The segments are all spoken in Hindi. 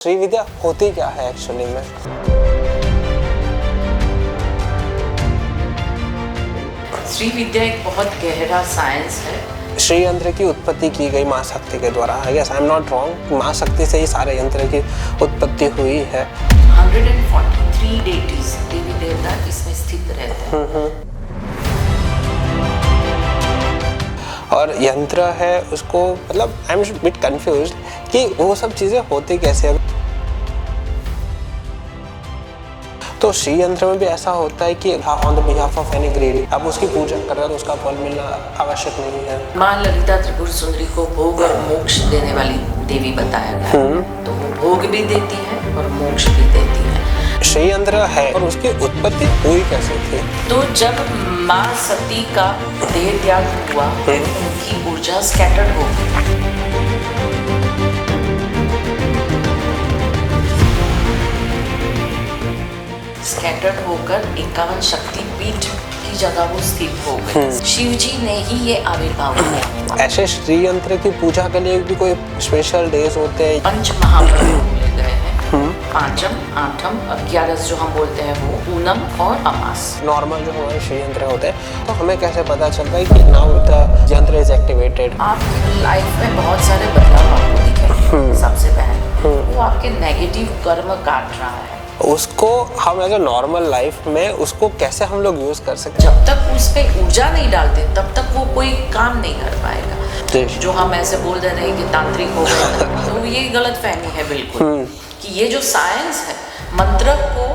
श्री विद्या होती क्या है एक्चुअली में? श्री विद्या एक बहुत गहरा साइंस है। श्री यंत्र की उत्पत्ति की गई माँ शक्ति के द्वारा। I guess I am not wrong, Maa Shakti से ही सारे यंत्र की उत्पत्ति हुई है। 143 डेटीज देवी देवता इसमें स्थित रहते हैं। और यंत्र है उसको, मतलब आई एम बिट कंफ्यूज्ड कि वो सब चीजें होती कैसे हैं। तो श्री यंत्र में भी ऐसा होता है कि on the behalf of any grade आप उसकी पूजा कर रहे हो तो उसका फल मिलना आवश्यक नहीं है। माँ ललिता त्रिपुर सुंदरी को भोग और मोक्ष देने वाली देवी बताया गया है। तो वो भोग भी देती है और मोक्ष भी देती है। श्री यंत्र है और उसकी उत्पत्ति हुई कैसे थी? तो जब माँ सती का देह त्याग हुआ उनकी ऊर्जा स्कैटर्ड हो गई। स्कैटर्ड होकर 51 शक्ति पीठ की जगह वो स्थित हो गए। शिव जी ने ही ये आविर्भाव किया। ऐसे श्री यंत्र की पूजा के लिए भी कोई स्पेशल डेज होते हैं? 5 महापर्व बोले गए हैं। 5म, 8म, 11 जो हम बोलते हैं वो पूनम और अमास। नॉर्मल जो हमारे श्री यंत्र होते हैं तो हमें कैसे पता चलता है कि नाउ द यंत्र इज एक्टिवेटेड? आपकी लाइफ में बहुत सारे बदलाव आपको दिखेंगे। सबसे पहले वो आपके नेगेटिव कर्म काट रहा है। उसको हम एज ए नॉर्मल लाइफ में उसको कैसे हम लोग यूज कर सकते जब तक उस पे ऊर्जा नहीं डालते तब तक वो कोई काम नहीं कर पाएगा। जो हम ऐसे बोल दे रहे हैं कि तांत्रिक हो गए तो ये गलत फहमी है बिल्कुल कि ये जो साइंस है मंत्र को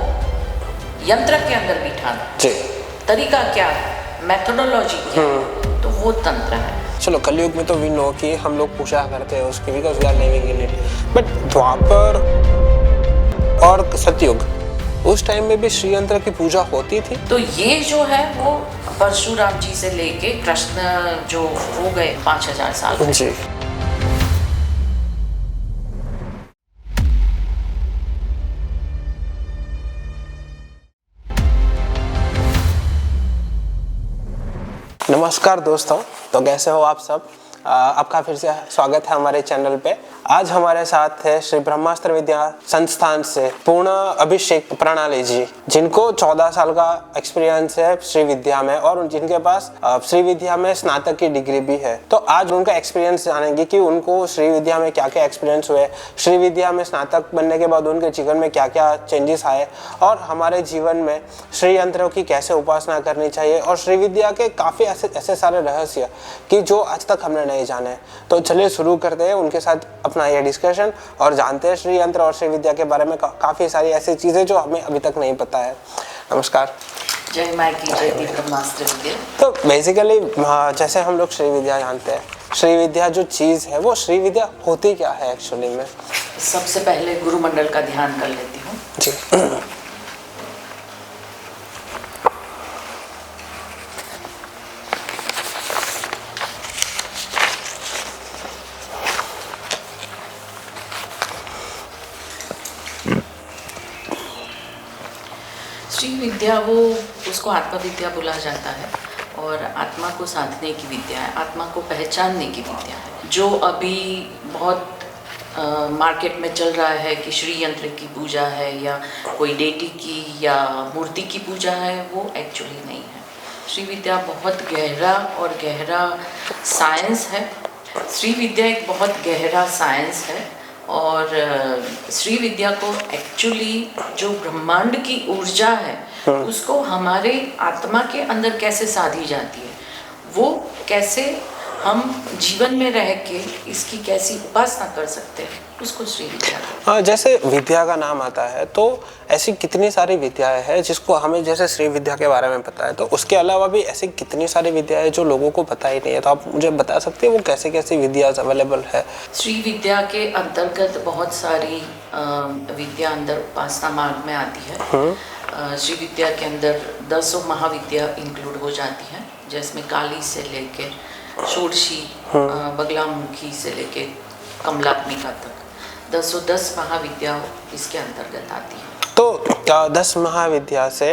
यंत्र के अंदर बिठाना तरीका क्या है, मेथोडोलॉजी क्या है, तो वो तंत्र है। चलो कलयुग में तो वी नो कि हम लोग पूजा करते हैं उसकी because we are living in it, but Dwapar और सतयुग उस टाइम में भी श्री यंत्र की पूजा होती थी? तो ये जो है वो परशुराम जी से लेके कृष्ण जो हो गए 5000 साल जी। नमस्कार दोस्तों, तो कैसे हो आप सब? आपका फिर से स्वागत है हमारे चैनल पे। आज हमारे साथ है श्री ब्रह्मास्त्र विद्या संस्थान से पूर्ण अभिषेक प्रणाली जी, जिनको 14 साल का एक्सपीरियंस है श्री विद्या में और जिनके पास श्री विद्या में स्नातक की डिग्री भी है। तो आज उनका एक्सपीरियंस जानेंगे कि उनको श्री विद्या में क्या क्या एक्सपीरियंस हुए, श्री विद्या में स्नातक बनने के बाद उनके जीवन में क्या क्या चेंजेस आए और हमारे जीवन में श्री यंत्रों की कैसे उपासना करनी चाहिए और श्री विद्या के काफी ऐसे सारे रहस्य कि जो आज तक हमने नहीं जाने। तो चलिए शुरू करते हैं उनके साथ अपना ये डिस्कशन और जानते हैं श्री यंत्र और श्री विद्या के बारे में काफी सारी ऐसी चीजें जो हमें अभी तक नहीं पता है। नमस्कार। जय माँ की जय ब्रह्मास्त्र विद्या। तो बेसिकली जैसे हम लोग श्री विद्या जानते हैं, श्री विद्या जो चीज है वो श्री विद्या होती क्या है एक्चुअली में? सबसे पहले गुरु मंडल का ध्यान कर लेती हूँ जी। श्री विद्या वो उसको आत्मा विद्या बोला जाता है और आत्मा को साधने की विद्या है, आत्मा को पहचानने की विद्या है। जो अभी बहुत मार्केट में चल रहा है कि श्री यंत्र की पूजा है या कोई डेटी की या मूर्ति की पूजा है, वो एक्चुअली नहीं है। श्री विद्या बहुत गहरा साइंस है। श्री विद्या एक बहुत गहरा साइंस है और श्री विद्या को एक्चुअली जो ब्रह्मांड की ऊर्जा है उसको हमारे आत्मा के अंदर कैसे साधी जाती है, वो कैसे हम जीवन में रह के इसकी कैसी उपासना कर सकते हैं, उसको श्री विद्या। जैसे विद्या का नाम आता है तो ऐसी कितनी सारी विद्याएं हैं जिसको हमें जैसे श्री विद्या के बारे में पता है, तो उसके अलावा भी ऐसी कितनी सारी विद्याएं जो लोगों को पता ही नहीं है। तो आप मुझे बता सकते हैं वो कैसे कैसी विद्या अवेलेबल है? श्री विद्या के अंतर्गत बहुत सारी विद्या अंदर उपासना मार्ग में आती है। श्री विद्या के अंदर 10 महाविद्या इंक्लूड हो जाती हैं, जिसमें काली से लेके षोडशी, बगलामुखी से लेके कमलात्मिका तक 10 महाविद्या इसके अंतर्गत आती है। तो 10 महाविद्या से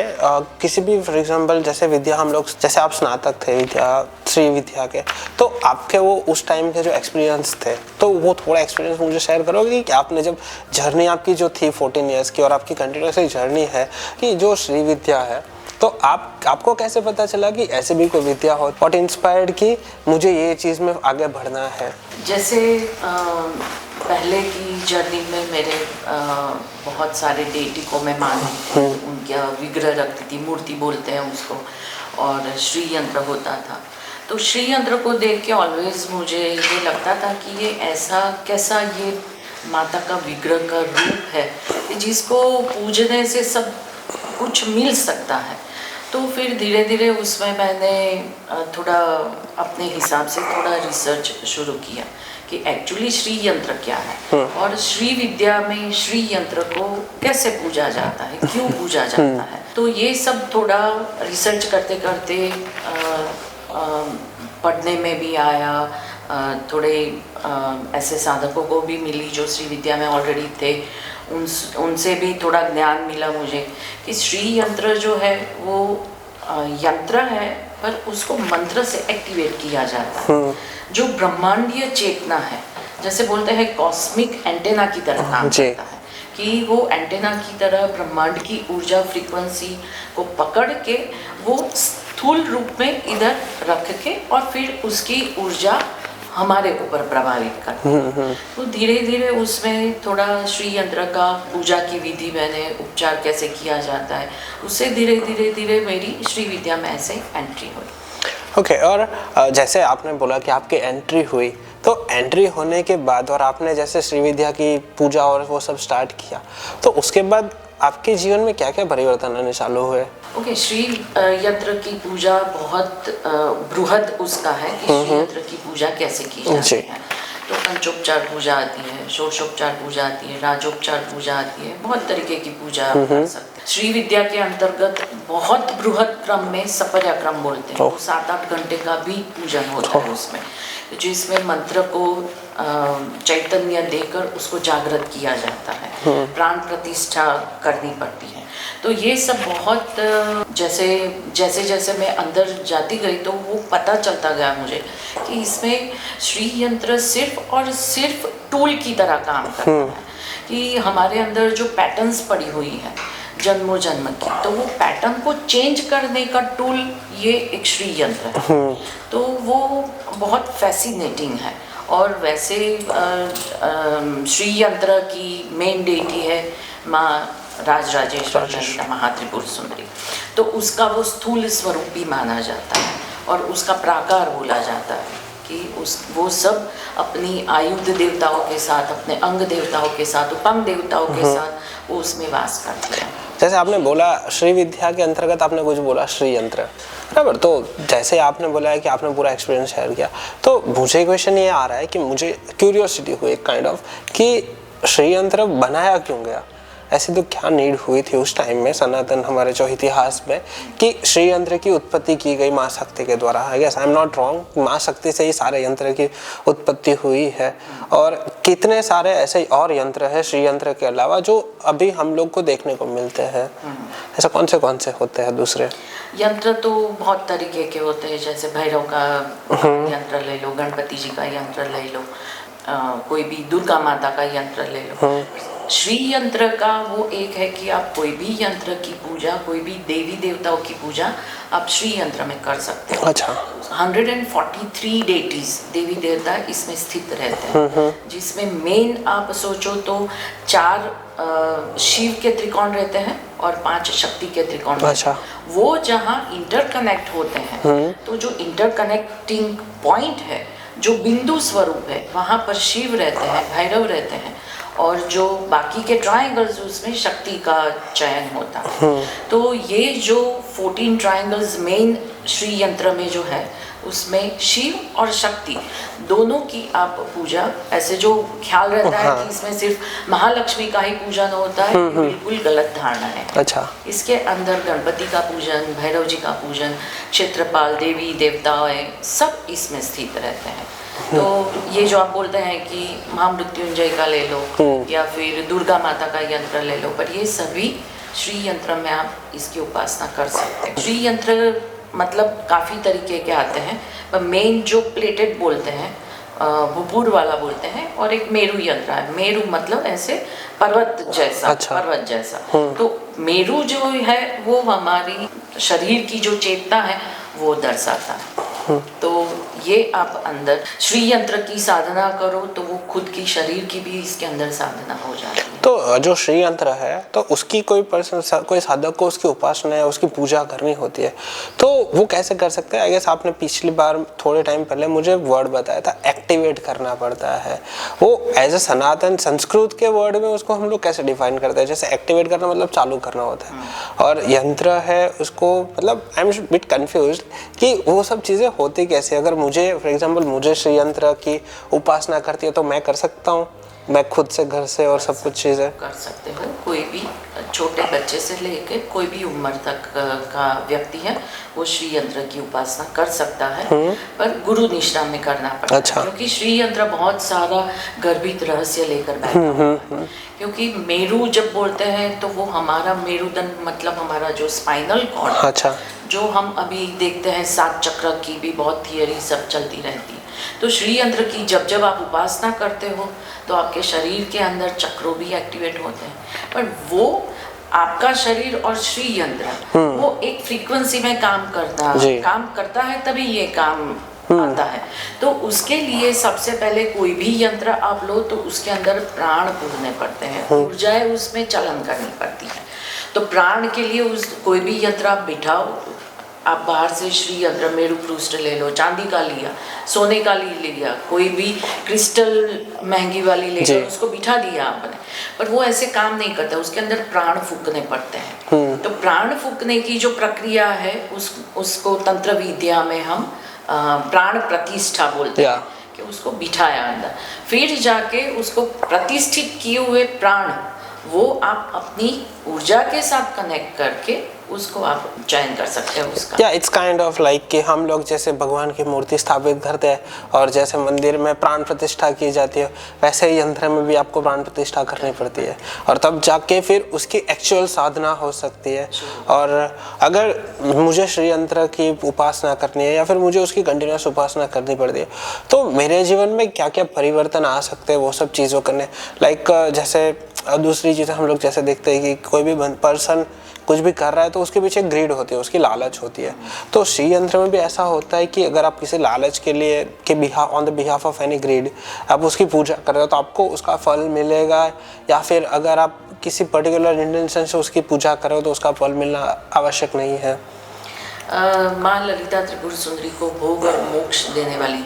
किसी भी फॉर एग्जाम्पल जैसे विद्या हम लोग जैसे आप स्नातक थे विद्या श्री विद्या के, तो आपके वो उस टाइम के जो एक्सपीरियंस थे, तो वो थोड़ा एक्सपीरियंस मुझे शेयर करोगे कि आपने जब जर्नी आपकी जो थी 14 ईयर्स की और आपकी कंटिन्यूस जर्नी है कि जो श्री विद्या है, तो आपको कैसे पता चला कि ऐसे भी कोई विद्या हो? व्हाट इंस्पायर्ड कि मुझे ये चीज़ में आगे बढ़ना है? जैसे पहले की जर्नी में मेरे बहुत सारे डेटी को मैं मानती थी, उनका विग्रह रखती थी, मूर्ति बोलते हैं उसको, और श्री यंत्र होता था। तो श्री यंत्र को देख के ऑलवेज मुझे ये लगता था कि ये ऐसा कैसा ये माता का विग्रह का रूप है कि जिसको पूजने से सब कुछ मिल सकता है। तो फिर धीरे धीरे उसमें मैंने थोड़ा अपने हिसाब से थोड़ा रिसर्च शुरू किया कि एक्चुअली श्री यंत्र क्या है और श्री विद्या में श्री यंत्र को कैसे पूजा जाता है, क्यों पूजा जाता है। तो ये सब थोड़ा रिसर्च करते करते पढ़ने में भी आया, थोड़े ऐसे साधकों को भी मिली जो श्री विद्या में ऑलरेडी थे, उनसे भी थोड़ा ज्ञान मिला मुझे कि श्री यंत्र जो है वो यंत्र है पर उसको मंत्र से एक्टिवेट किया जाता है, जो ब्रह्मांडीय चेतना है, जैसे बोलते हैं कॉस्मिक एंटेना की तरह काम करता है कि वो एंटेना की तरह ब्रह्मांड की ऊर्जा फ्रीक्वेंसी को पकड़ के वो स्थूल रूप में इधर रख के और फिर उसकी ऊर्जा हमारे ऊपर प्रभावित करता। तो धीरे धीरे उसमें थोड़ा श्री यंत्र का पूजा की विधि, मैंने उपचार कैसे किया जाता है, उससे धीरे धीरे धीरे मेरी श्री विद्या में ऐसे एंट्री हुई। ओके, और जैसे आपने बोला कि आपकी एंट्री हुई, तो एंट्री होने के बाद और आपने जैसे श्री विद्या की पूजा और वो सब स्टार्ट किया, तो उसके बाद आपके जीवन में क्या क्या परिवर्तन आने चालू हुए? ओके, श्री यंत्र की पूजा बहुत बृहद उसका है कि श्री यंत्र की पूजा कैसे की जाती है। तो पंचोपचार पूजा आती है, षोडशोपचार पूजा आती है, राजोपचार पूजा आती है, बहुत तरीके की पूजा आप कर सकते हैं। श्री विद्या के अंतर्गत बहुत बृहद क्रम में सपर्या क्रम बोलते हैं, 7-8 घंटे का भी पूजन होता है उसमें, जिसमें मंत्र को चैतन्य देकर उसको जागृत किया जाता है, प्राण प्रतिष्ठा करनी पड़ती है। तो ये सब बहुत जैसे जैसे जैसे मैं अंदर जाती गई तो वो पता चलता गया मुझे कि इसमें श्री यंत्र सिर्फ और सिर्फ टूल की तरह काम करता है, कि हमारे अंदर जो पैटर्न्स पड़ी हुई है जन्मों जन्म की, तो वो पैटर्न को चेंज करने का टूल ये एक श्री यंत्र है। तो वो बहुत फैसिनेटिंग है। और वैसे श्री यंत्र की मेन डेटी है माँ राजराजेश्वरी ललिता महात्रिपुर सुंदरी, तो उसका वो स्थूल स्वरूप भी माना जाता है और उसका प्राकार बोला जाता है कि वो सब अपनी आयुध देवताओं के साथ, अपने अंग देवताओं के साथ, उपंग देवताओं के साथ वो उसमें वास करते हैं। जैसे आपने बोला श्री विद्या के अंतर्गत आपने कुछ बोला श्री यंत्र, बराबर, तो जैसे आपने बोला है कि आपने पूरा एक्सपीरियंस शेयर किया, तो मुझे क्वेश्चन ये आ रहा है कि मुझे क्यूरियोसिटी हुई काइंड ऑफ कि श्री यंत्र बनाया क्यों गया? ऐसी तो क्या नीड हुई थी उस टाइम में सनातन हमारे जो इतिहास में कि श्री यंत्र की उत्पत्ति की गई माँ शक्ति के द्वारा? I guess I am not wrong, Maa Shakti से ही सारे यंत्र की उत्पत्ति हुई है। और कितने सारे ऐसे और यंत्र हैं श्री यंत्र के अलावा जो अभी हम लोग को देखने को मिलते हैं, ऐसा कौन से होते हैं दूसरे यंत्र? तो बहुत तरीके के होते हैं, जैसे भैरव का यंत्र ले लो, गणपति जी का यंत्र ले लो, कोई भी दुर्गा माता का यंत्र ले लो। श्री यंत्र का वो एक है कि आप कोई भी यंत्र की पूजा, कोई भी देवी देवताओं की पूजा आप श्री यंत्र में कर सकते हो। अच्छा। 143 डेटीज देवी देवता इसमें स्थित रहते हैं, जिसमें मेन आप सोचो तो 4 शिव के त्रिकोण रहते हैं और 5 शक्ति के त्रिकोण रहते हैं। वो जहाँ इंटरकनेक्ट होते हैं, तो जो इंटरकनेक्टिंग पॉइंट है, जो बिंदु स्वरूप है, वहाँ पर शिव रहते हैं, भैरव रहते हैं, और जो बाकी के ट्रायंगल्स उसमें शक्ति का चयन होता है। तो ये जो 14 ट्रायंगल्स मेन श्री यंत्र में जो है, उसमें शिव और शक्ति दोनों की आप पूजा, ऐसे जो ख्याल रहता है कि इसमें सिर्फ महालक्ष्मी का ही पूजन होता है, बिल्कुल गलत धारणा है। अच्छा। इसके अंदर गणपति का पूजन, भैरव जी का पूजन, क्षेत्रपाल, देवी देवताएं सब इसमें स्थित रहते हैं। तो ये जो आप बोलते हैं कि महामृत्युंजय का ले लो या फिर दुर्गा माता का यंत्र ले लो, पर ये सभी श्री यंत्र में आप इसकी उपासना कर सकते हैं। श्री यंत्र मतलब काफ़ी तरीके के आते हैं, पर मेन जो प्लेटेड बोलते हैं, भूपूर वाला बोलते हैं, और एक मेरू यंत्र है। मेरू मतलब ऐसे पर्वत जैसा। अच्छा। पर्वत जैसा। तो मेरू जो है वो हमारी शरीर की जो चेतना है वो दर्शाता है। तो ये आप अंदर श्री यंत्र की साधना करो तो वो खुद की शरीर की भी इसके अंदर साधना हो जाती है। तो जो श्री यंत्र है तो उसकी कोई पर्सन, कोई साधक को उसकी उपासना है, उसकी पूजा करनी होती है, तो वो कैसे कर सकते हैं? आई गेस आपने पिछली बार थोड़े टाइम पहले मुझे वर्ड बताया था, एक्टिवेट करना पड़ता है। वो एज ए सनातन संस्कृत के वर्ड में उसको हम लोग कैसे डिफाइन करते हैं? जैसे एक्टिवेट करना मतलब चालू करना होता है, और यंत्र है उसको मतलब आई एम बिट कंफ्यूज्ड कि वो सब चीज़ें होती कैसे। अगर मुझे फॉर एग्जांपल मुझे श्री यंत्र की उपासना करती है तो मैं कर सकता हूँ, मैं खुद से घर से और सब कुछ चीज़ें कर सकते हो। कोई भी छोटे बच्चे से लेकर कोई भी उम्र तक का व्यक्ति है वो श्री यंत्र की उपासना कर सकता है, पर गुरु निष्ठा में करना पड़ता है, क्योंकि श्री यंत्र बहुत सारा गर्भित रहस्य लेकर बैठा है। क्योंकि मेरू जब बोलते हैं तो वो हमारा मेरुदंड मतलब हमारा जो स्पाइनल कॉर्ड, अच्छा, जो हम अभी देखते हैं 7 चक्र की भी बहुत थियरी सब चलती रहती है। तो श्री यंत्र की जब जब आप उपासना करते हो तो आपके शरीर के अंदर चक्रों भी एक्टिवेट होते हैं, पर वो आपका शरीर और श्री यंत्र वो एक फ्रीक्वेंसी में काम करता है तभी ये काम आता है। तो उसके लिए सबसे पहले कोई भी यंत्र आप लो तो उसके अंदर प्राण पूरने पड़ते हैं, ऊर्जाएं उसमें चलन करनी पड़ती है। तो प्राण के लिए उस कोई भी यंत्र आप बिठाओ, आप बाहर से श्री यंत्र मेरू क्रूस्ट ले लो, चांदी का लिया, सोने का ले लिया, कोई भी क्रिस्टल महंगी वाली लेकर उसको बिठा दिया आपने, पर वो ऐसे काम नहीं करता, उसके अंदर प्राण फूकने पड़ते हैं। तो प्राण फूकने की जो प्रक्रिया है उसको तंत्र विद्या में हम प्राण प्रतिष्ठा बोलते हैं, कि उसको बिठाया अंदर, फिर जाके उसको प्रतिष्ठित किए हुए प्राण वो आप अपनी ऊर्जा के साथ कनेक्ट करके उसको आप चयन कर सकते हो उसका। या इट्स काइंड ऑफ लाइक कि हम लोग जैसे भगवान की मूर्ति स्थापित करते हैं और जैसे मंदिर में प्राण प्रतिष्ठा की जाती है, वैसे ही यंत्र में भी आपको प्राण प्रतिष्ठा करनी पड़ती है, और तब जाके फिर उसकी एक्चुअल साधना हो सकती है। और अगर मुझे श्री यंत्र की उपासना करनी है या फिर मुझे उसकी कंटिन्यूस उपासना करनी पड़ती है, तो मेरे जीवन में क्या क्या परिवर्तन आ सकते हैं वो सब चीज़ों करने? लाइक जैसे दूसरी चीज़ें हम लोग जैसे देखते हैं कि कोई भी पर्सन कुछ भी कर रहा है तो उसके पीछे ग्रीड होती है, उसकी लालच होती है। तो श्री यंत्र में भी ऐसा होता है कि अगर आप किसी लालच के लिए on the behalf of any grid आप उसकी पूजा कर रहे हो तो आपको उसका फल मिलेगा, या फिर अगर आप किसी पर्टिकुलर इंटेंशन से उसकी पूजा कर रहे हो तो उसका फल मिलना आवश्यक नहीं है। माँ ललिता त्रिपुर सुंदरी को भोग और मोक्ष देने वाली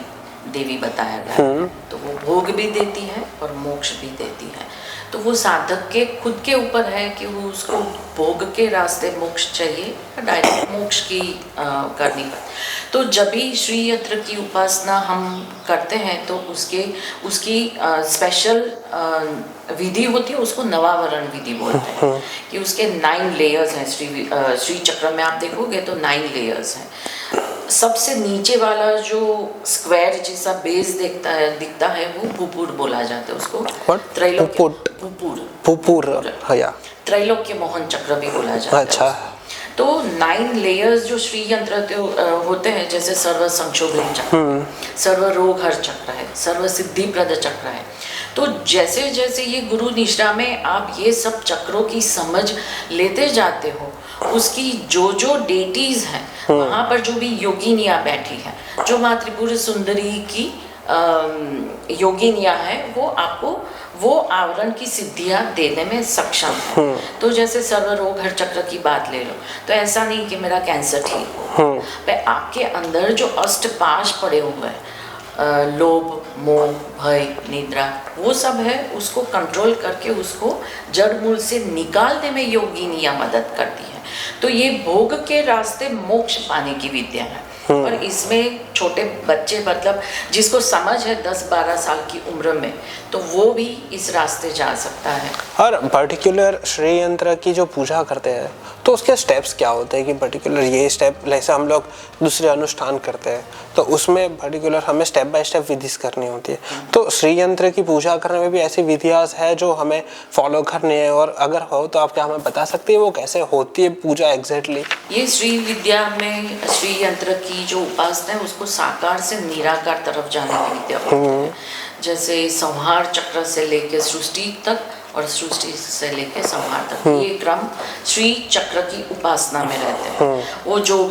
देवी बताया गया है, तो वो भोग भी देती है और मोक्ष भी देती है। तो वो साधक के खुद के ऊपर है कि वो उसको भोग के रास्ते मोक्ष चाहिए, डायरेक्ट मोक्ष की करनी पड़ती। तो जब भी श्री यंत्र की उपासना हम करते हैं तो उसकी स्पेशल विधि होती है, उसको नवावरण विधि बोलते हैं, कि उसके 9 लेयर्स हैं। श्री चक्र में आप देखोगे तो 9 लेयर्स हैं। सबसे नीचे वाला जो स्क्वायर जैसा बेस दिखता है वो भूपूर बोला जाता है उसको। त्रैलोक्य मोहन चक्र भी बोला जाता है। अच्छा। तो 9 लेयर्स जो श्री यंत्र होते हैं, जैसे सर्व संशोधन चक्र, सर्व रोग हर चक्र है, सर्व सिद्धि प्रद चक्र है। तो जैसे जैसे ये गुरु निष्ठा में आप ये सब चक्रों की समझ लेते जाते हो, उसकी जो डेटीज हैं वहाँ पर जो भी योगिनियाँ बैठी हैं, जो माँ त्रिपुर सुंदरी की योगिनियाँ हैं, वो आपको वो आवरण की सिद्धियाँ देने में सक्षम है। तो जैसे सर्व रोग हर चक्र की बात ले लो, तो ऐसा नहीं कि मेरा कैंसर ठीक हो, पर आपके अंदर जो अष्टपाश पड़े हुए हैं, लोभ मोह भय निद्रा, वो सब है, उसको कंट्रोल करके उसको जड़ मूल से निकालने में योगिनियाँ मदद करती है। तो ये भोग के रास्ते मोक्ष पाने की विद्या है। पर इसमें छोटे बच्चे मतलब जिसको समझ है 10-12 साल की उम्र में, तो वो भी इस रास्ते जा सकता है। और पर्टिकुलर श्री यंत्र की जो पूजा करते हैं तो उसके स्टेप्स क्या होते हैं कि पर्टिकुलर ये स्टेप, जैसे हम लोग दूसरे अनुष्ठान करते हैं तो उसमें पर्टिकुलर हमें स्टेप बाय स्टेप विधि करनी होती है, तो श्री यंत्र की पूजा करने में भी ऐसी विधियां है जो हमें फॉलो करनी है, और अगर हो तो आप क्या हमें बता सकते हैं वो कैसे होती है पूजा एग्जैक्टली? ये श्री विद्या में श्री यंत्र की जो उपासना है उसको साकार से निराकार तरफ जाने की विद्या बोलते हैं। जैसे संहार चक्र से लेकर सृष्टि तक और सृष्टि से लेकर संहार तक, ये क्रम श्री चक्र की उपासना में रहते हैं। वो जो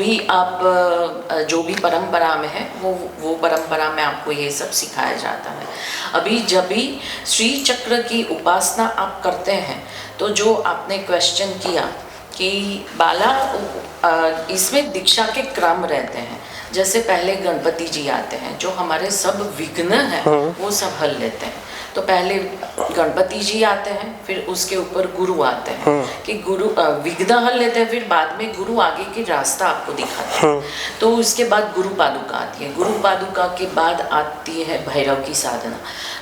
भी परंपरा में है वो परंपरा में आपको ये सब सिखाया जाता है। अभी जब भी श्री चक्र की उपासना आप करते हैं तो जो आपने क्वेश्चन किया कि बाला, इसमें दीक्षा के क्रम रहते हैं। जैसे पहले गणपति जी आते हैं, जो हमारे सब विघ्न हैं वो सब हल लेते हैं। तो पहले गणपति जी आते हैं, फिर उसके ऊपर गुरु आते हैं कि गुरु विघ्न हल लेते हैं, फिर बाद में गुरु आगे की रास्ता आपको दिखाते हैं। तो उसके बाद गुरु पादुका आती है, गुरु पादुका के बाद आती है भैरव की साधना,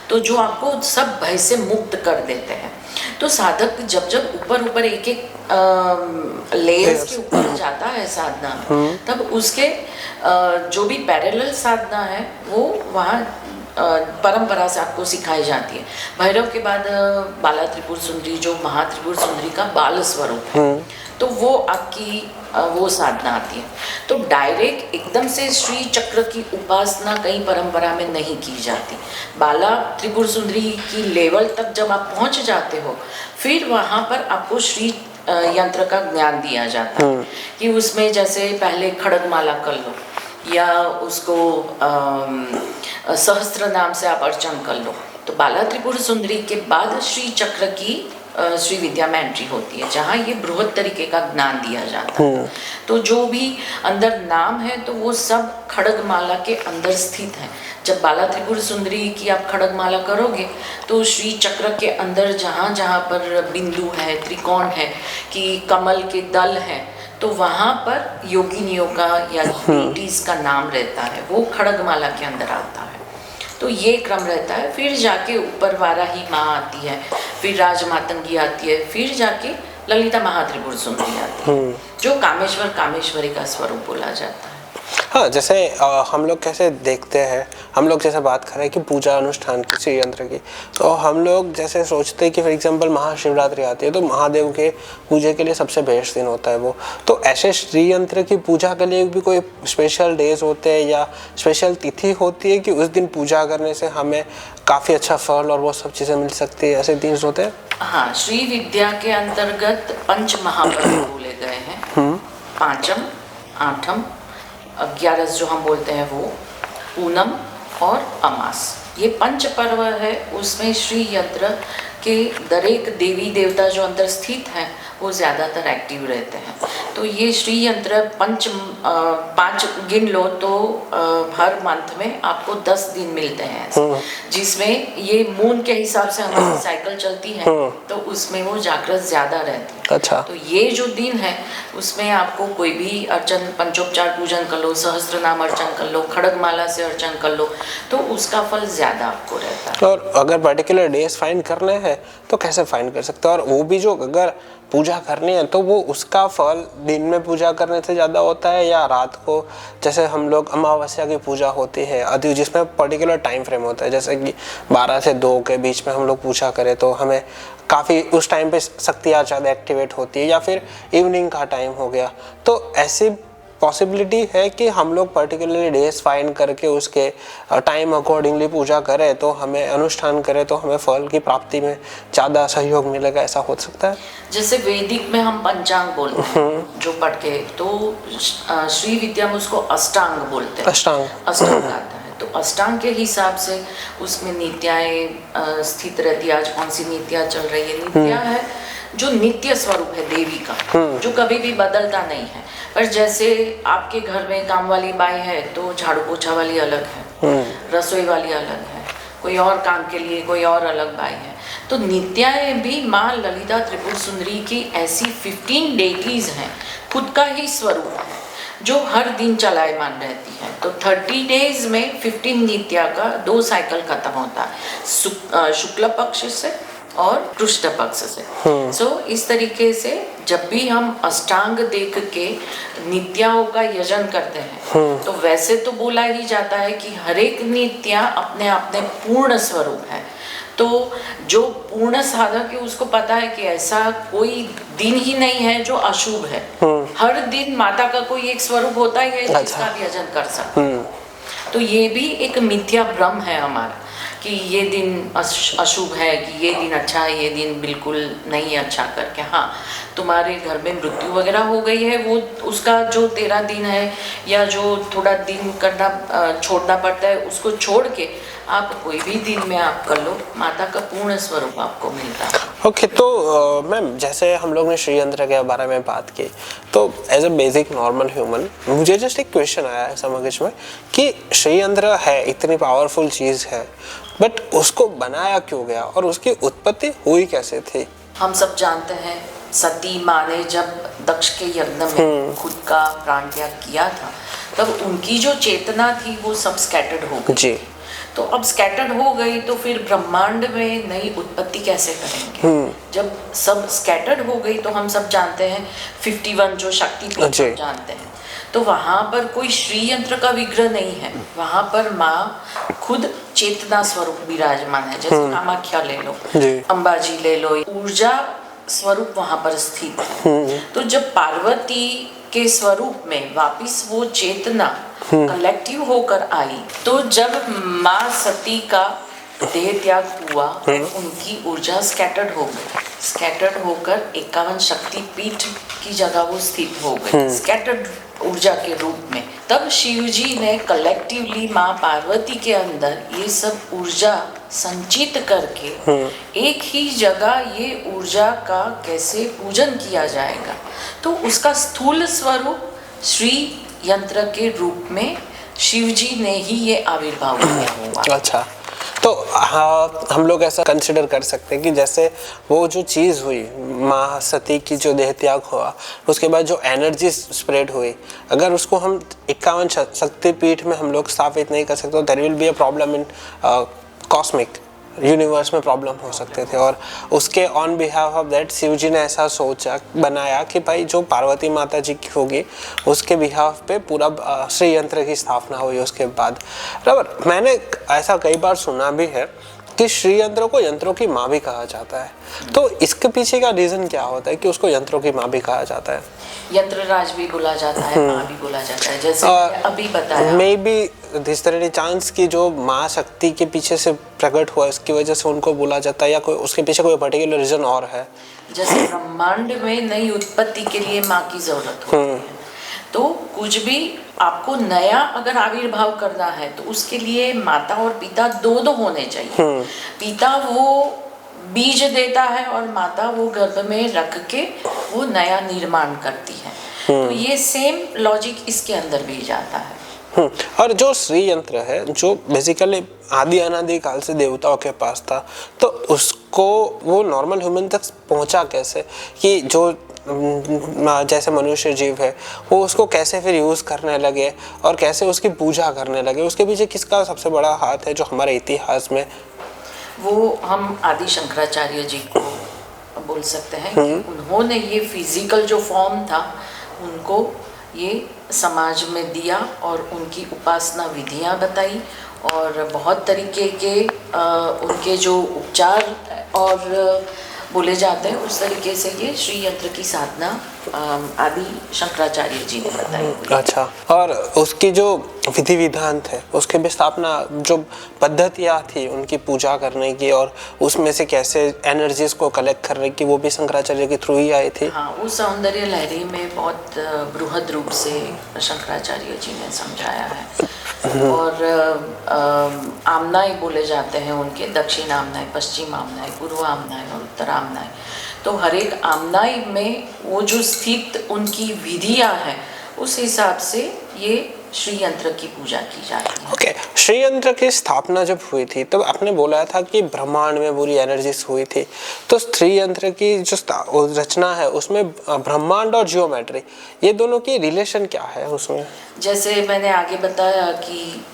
तो जो आपको सब भय से मुक्त कर देते हैं। तो साधक जब जब ऊपर एक लेयर्स के ऊपर जाता है साधना में, तब उसके जो भी पैरेलल साधना है वो वहाँ परंपरा से आपको सिखाई जाती है। भैरव के बाद बाला त्रिपुर सुंदरी, जो महात्रिपुर सुंदरी का बाल स्वरूप है, तो वो आपकी वो साधना आती है। तो डायरेक्ट एकदम से श्री चक्र की उपासना कई परंपरा में नहीं की जाती। बाला त्रिपुर सुंदरी की लेवल तक जब आप पहुंच जाते हो, फिर वहाँ पर आपको श्री यंत्र का ज्ञान दिया जाता है कि उसमें जैसे पहले खड़गमाला कर लो, या उसको सहस्त्र नाम से आप अर्चन कर लो। तो बाला त्रिपुर सुंदरी के बाद श्री चक्र की श्री विद्या में एंट्री होती है, जहाँ ये बृहद तरीके का ज्ञान दिया जाता है। तो जो भी अंदर नाम है तो वो सब खड़गमाला के अंदर स्थित है। जब बाला त्रिपुर सुंदरी की आप खड़गमाला करोगे तो श्री चक्र के अंदर जहाँ जहाँ पर बिंदु है, त्रिकोण है, कि कमल के दल है, तो वहाँ पर योगिनियों का या डेटीज का नाम रहता है, वो खड़गमाला के अंदर आता है। तो ये क्रम रहता है। फिर जाके ऊपर वाराही माँ आती है, फिर राजमातंगी आती है, फिर जाके ललिता महात्रिपुर सुंदरी आती है, जो कामेश्वर कामेश्वरी का स्वरूप बोला जाता है। हाँ, जैसे हम लोग कैसे देखते हैं, हम लोग जैसे बात कर रहे हैं कि पूजा अनुष्ठान की श्री यंत्र की, तो हम लोग जैसे सोचते हैं कि फॉर एग्जांपल महाशिवरात्रि आती है तो महादेव के पूजा के लिए सबसे बेस्ट दिन होता है वो। तो ऐसे श्री यंत्र की पूजा के लिए भी कोई स्पेशल डेज होते हैं या स्पेशल तिथि होती है कि उस दिन पूजा करने से हमें काफ़ी अच्छा फल और वो सब चीज़ें मिल सकती है, ऐसे दिन होते हैं? हाँ, श्री विद्या के अंतर्गत पंच महापर्व बोले गए हैं। पांचम, आठम, 11 जो हम बोलते हैं वो, पूनम और अमास, ये पंच पर्व है। उसमें श्री यंत्र के दरेक देवी देवता जो अंदर स्थित हैं वो ज़्यादातर एक्टिव रहते हैं। तो ये श्री यंत्र पाँच गिन लो तो हर मंथ में आपको 10 दिन मिलते हैं, जिसमें ये मून के हिसाब से हमारी साइकिल चलती है, तो उसमें वो जागृत ज़्यादा रहती है। अच्छा। तो ये जो दिन है उसमें आपको कोई भी अर्चन, पंचोपचार पूजन कर लो, सहस्त्र नाम अर्चन कर लो, खड़गमाला से अर्चन कर लो, तो उसका फल ज़्यादा आपको रहता है। और अगर पर्टिकुलर डेज फाइंड करने हैं तो कैसे फाइंड कर सकते हैं? और वो भी जो अगर पूजा करनी है तो वो उसका फल दिन में पूजा करने से ज़्यादा होता है या रात को? जैसे हम लोग अमावस्या की पूजा होती है आदि, जिसमें पर्टिकुलर टाइम फ्रेम होता है, जैसे कि 12 से 2 के बीच में हम लोग पूजा करें तो हमें काफ़ी उस टाइम पे शक्तियाँ ज़्यादा एक्टिवेट होती है, या फिर इवनिंग का टाइम हो गया, तो ऐसी पॉसिबिलिटी है कि हम लोग पर्टिकुलरली डेज फाइंड करके उसके टाइम अकॉर्डिंगली पूजा करें तो हमें अनुष्ठान करें तो हमें फल की प्राप्ति में ज़्यादा सहयोग मिलेगा, ऐसा हो सकता है? जैसे वैदिक में हम पंचांग बोलते हैं जो पढ़ के, तो श्री विद्या में उसको अष्टांग बोलते हैं। अष्टांग आता है। तो अष्टांग के हिसाब से उसमें नित्याएं स्थित रहती है। आज कौन सी नित्या चल रही है? नित्या है जो नित्य स्वरूप है देवी का, जो कभी भी बदलता नहीं है। पर जैसे आपके घर में काम वाली बाई है तो झाड़ू पोछा वाली अलग है, रसोई वाली अलग है, कोई और काम के लिए कोई और अलग बाई है। तो नित्याएं भी माँ ललिता त्रिपुर सुंदरी की ऐसी 15 डेटीज हैं, खुद का ही स्वरूप है, जो हर दिन चलायमान रहती है। तो 30 डेज में 15 नित्या का 2 साइकिल खत्म होता है, शुक्ल पक्ष से और कृष्ण पक्ष से। सो इस तरीके से जब भी हम अष्टांग देख के नित्याओं का यजन करते हैं तो वैसे तो बोला ही जाता है कि हर एक नित्या अपने अपने पूर्ण स्वरूप है। तो जो पूर्ण साधक है उसको पता है कि ऐसा कोई दिन ही नहीं है जो अशुभ है। हर दिन माता का कोई एक स्वरूप होता ही है जिसका भी यजन कर सकते। तो ये भी एक मिथ्या भ्रम है हमारा कि ये दिन अशुभ है, कि ये दिन अच्छा है, ये दिन बिल्कुल नहीं अच्छा करके। हाँ, तुम्हारे घर में मृत्यु वगैरह हो गई है, वो उसका जो 13 दिन है या जो थोड़ा दिन करना छोड़ना पड़ता है उसको छोड़ के आप कोई भी दिन में आप कर लो, माता का पूर्ण स्वरूप आपको मिलता है। ओके, तो मैम जैसे हम लोग ने श्री यंत्र के बारे में बात की, तो as a basic normal human मुझे जस्ट एक क्वेश्चन आया है समझ में कि श्री यंत्र है, इतनी पावरफुल चीज़ है, बट उसको बनाया क्यों गया और उसकी उत्पत्ति हुई कैसे थी? हम सब जानते हैं सती माँ ने जब दक्ष के यज्ञ में खुद का प्राण त्याग किया था तब उनकी जो चेतना थी वो सब स्कैटर्ड हो गई जी। तो अब स्कैटर्ड हो गई तो फिर ब्रह्मांड में नई उत्पत्ति कैसे करेंगे? जब सब स्कैटर्ड हो गई तो हम सब जानते हैं 51 जो शक्तिपीठ जानते हैं, तो वहाँ पर कोई श्री यंत्र का विग्रह नहीं है, वहाँ पर माँ खुद चेतना स्वरूप विराजमान है। जैसे कामाख्या ले लो, अंबाजी ले लो, ऊर्जा स्वरूप वहाँ पर स्थित है। तो जब पार्वती के स्वरूप में वापिस वो चेतना कलेक्टिव होकर आई, तो जब माँ सती का देह त्याग हुआ उनकी ऊर्जा स्कैटर्ड हो गई, स्कैटर्ड होकर 51 शक्तिपीठ की जगह वो स्थित हो गई स्कैटर्ड ऊर्जा के रूप में। तब शिव जी ने कलेक्टिवली माँ पार्वती के अंदर ये सब ऊर्जा संचित करके एक ही जगह ये ऊर्जा का कैसे पूजन किया जाएगा, तो उसका स्थूल स्वरूप श्री यंत्र के रूप में शिव जी ने ही ये आविर्भाव किया होगा। अच्छा, तो हाँ, हम लोग ऐसा कंसिडर कर सकते हैं कि जैसे वो जो चीज़ हुई माँ सती की जो देह त्याग हुआ, उसके बाद जो एनर्जी स्प्रेड हुई, अगर उसको हम 51 शक्तिपीठ में हम लोग स्थापित नहीं कर सकते तो there will be a problem in cosmic universe में प्रॉब्लम हो सकते थे। और उसके on behalf of that Shiv ji ने ऐसा सोचा बनाया कि भाई जो पार्वती माता जी की होगी उसके बिहाफ पे पूरा श्री यंत्र की स्थापना हुई उसके बाद। बराबर, मैंने ऐसा कई बार सुना भी है कि श्री यंत्रों को यंत्रों की माँ भी कहा जाता है, तो इसके पीछे का रीज़न क्या होता है कि उसको यंत्रों की माँ भी कहा जाता है? यंत्रराज भी बोला जाता है, माँ भी बोला जाता है, जैसे अभी बताया। मे बी दिस तरह चांस की जो माँ शक्ति के पीछे से प्रकट हुआ इसकी वजह से उनको बोला जाता है, या कोई उसके पीछे कोई पर्टिकुलर रीजन और है? जैसे ब्रह्मांड में नई उत्पत्ति के लिए माँ की जरूरत होती है, तो कुछ भी आपको नया अगर आविर्भाव करना है तो उसके लिए माता और पिता दोनों होने चाहिए। पिता वो बीज देता है और माता वो गर्भ में रख के वो नया निर्माण करती है। तो ये सेम लॉजिक इसके अंदर भी जाता है। और जो श्री यंत्र है जो बेसिकली आदि अनादि काल से देवताओं के पास था, तो उसको वो नॉर्मल ह्यूमन तक पहुंचा कैसे कि जो जैसे मनुष्य जीव है वो उसको कैसे फिर यूज़ करने लगे और कैसे उसकी पूजा करने लगे? उसके पीछे किसका सबसे बड़ा हाथ है जो हमारे इतिहास में? वो हम आदि शंकराचार्य जी को बोल सकते हैं कि उन्होंने ये फिजिकल जो फॉर्म था उनको ये समाज में दिया और उनकी उपासना विधियां बताई और बहुत तरीके के उनके जो उपचार और बोले जाते हैं उस तरीके से ये श्री यंत्र की साधना आदि शंकराचार्य जी ने बताई। अच्छा, और उसकी जो विधि विधान थे उसके भी स्थापना जो पद्धतियाँ थी उनकी पूजा करने की और उसमें से कैसे एनर्जीज को कलेक्ट करने की, वो भी शंकराचार्य के थ्रू ही आई थी। हाँ, वो सौंदर्य लहरी में बहुत बृहद रूप से शंकराचार्य जी ने समझाया है। और आमनाई बोले जाते हैं उनके, दक्षिण आमनाई, पश्चिम आमनाई, पूर्व आमनाई और उत्तर आमनाई। तो हर एक आमनाई में वो जो स्थित उनकी विधियां हैं उस हिसाब से ये श्री यंत्र की पूजा की जाती है। ओके, श्री यंत्र की स्थापना जब हुई थी तब आपने बोला था कि ब्रह्मांड में बुरी एनर्जीज हुई थी, तो श्री यंत्र की जो रचना है उसमें ब्रह्मांड और जियोमेट्री ये दोनों की रिलेशन क्या है उसमें? जैसे मैंने आगे बताया कि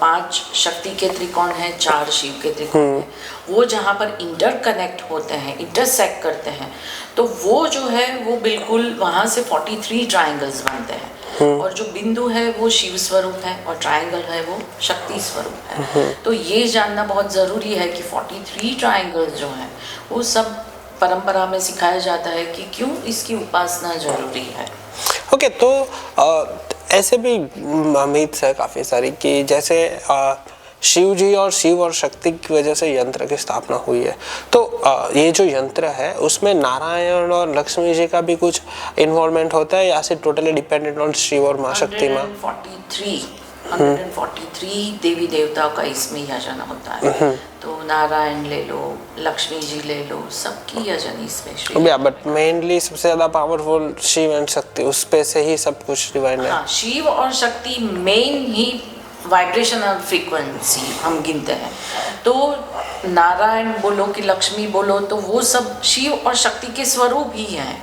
5 शक्ति के त्रिकोण हैं, 4 शिव के त्रिकोण हैं, वो जहाँ पर इंटरकनेक्ट होते हैं, इंटरसेक्ट करते हैं, तो वो जो है वो बिल्कुल वहाँ से 43 ट्रायंगल्स बनते हैं। और जो बिंदु है वो शिव स्वरूप है और ट्रायंगल है वो शक्ति स्वरूप है। तो ये जानना बहुत ज़रूरी है कि 43 ट्रायंगल्स जो हैं वो सब परंपरा में सिखाया जाता है कि क्यों इसकी उपासना जरूरी है। ओके, तो ऐसे भी मिथ्स है काफ़ी सारी कि जैसे शिव जी और शिव और शक्ति की वजह से यंत्र की स्थापना हुई है, तो ये जो यंत्र है उसमें नारायण और लक्ष्मी जी का भी कुछ इन्वॉल्वमेंट होता है या सिर्फ टोटली डिपेंडेंट ऑन शिव और माँ शक्ति माँ? 143 देवी देवताओं का इसमें यजन होता है। तो नारायण ले लो, लक्ष्मी जी ले लो, सबकी यजन इसमें श्री। बट मेनली सबसे ज्यादा पावरफुल शिव एंड शक्ति, उस पे से ही सब कुछ डिवाइन है। हाँ, शिव और शक्ति मेन ही वाइब्रेशन और फ्रीक्वेंसी हम गिनते हैं। तो नारायण बोलो कि लक्ष्मी बोलो तो वो सब शिव और शक्ति के स्वरूप ही हैं,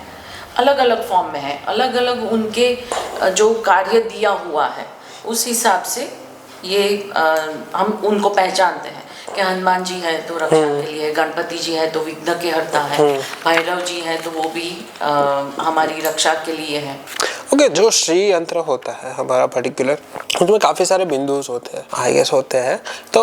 अलग अलग फॉर्म में है, अलग अलग उनके जो कार्य दिया हुआ है उस हिसाब से ये हम उनको पहचानते हैं कि हनुमान जी है तो रक्षा के लिए, गणपति जी है तो विघ्न के हरता है, भैरव जी है तो वो भी हमारी रक्षा के लिए है। ओके, जो श्री यंत्र होता है हमारा पर्टिकुलर, उसमें काफी सारे बिंदुस होते हैं, आई गेस होते हैं, तो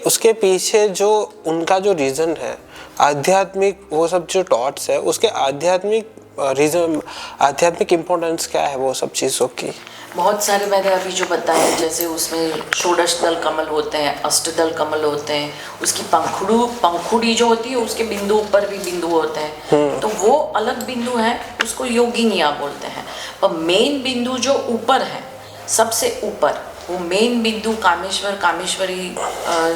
उसके पीछे जो उनका जो रीजन है आध्यात्मिक, वो सब जो थॉट्स है उसके आध्यात्मिक रीजन, आध्यात्मिक इम्पोर्टेंस क्या है वो सब चीज़ों की? बहुत सारे मैंने अभी जो बताया, जैसे उसमें षोडश दल कमल होते हैं, अष्टदल कमल होते हैं, उसकी पंखुड़ी जो होती है उसके बिंदु ऊपर भी बिंदु होते हैं, तो वो अलग बिंदु है, उसको योगिनिया बोलते हैं। पर मेन बिंदु जो ऊपर है, सबसे ऊपर, वो मेन बिंदु कामेश्वरी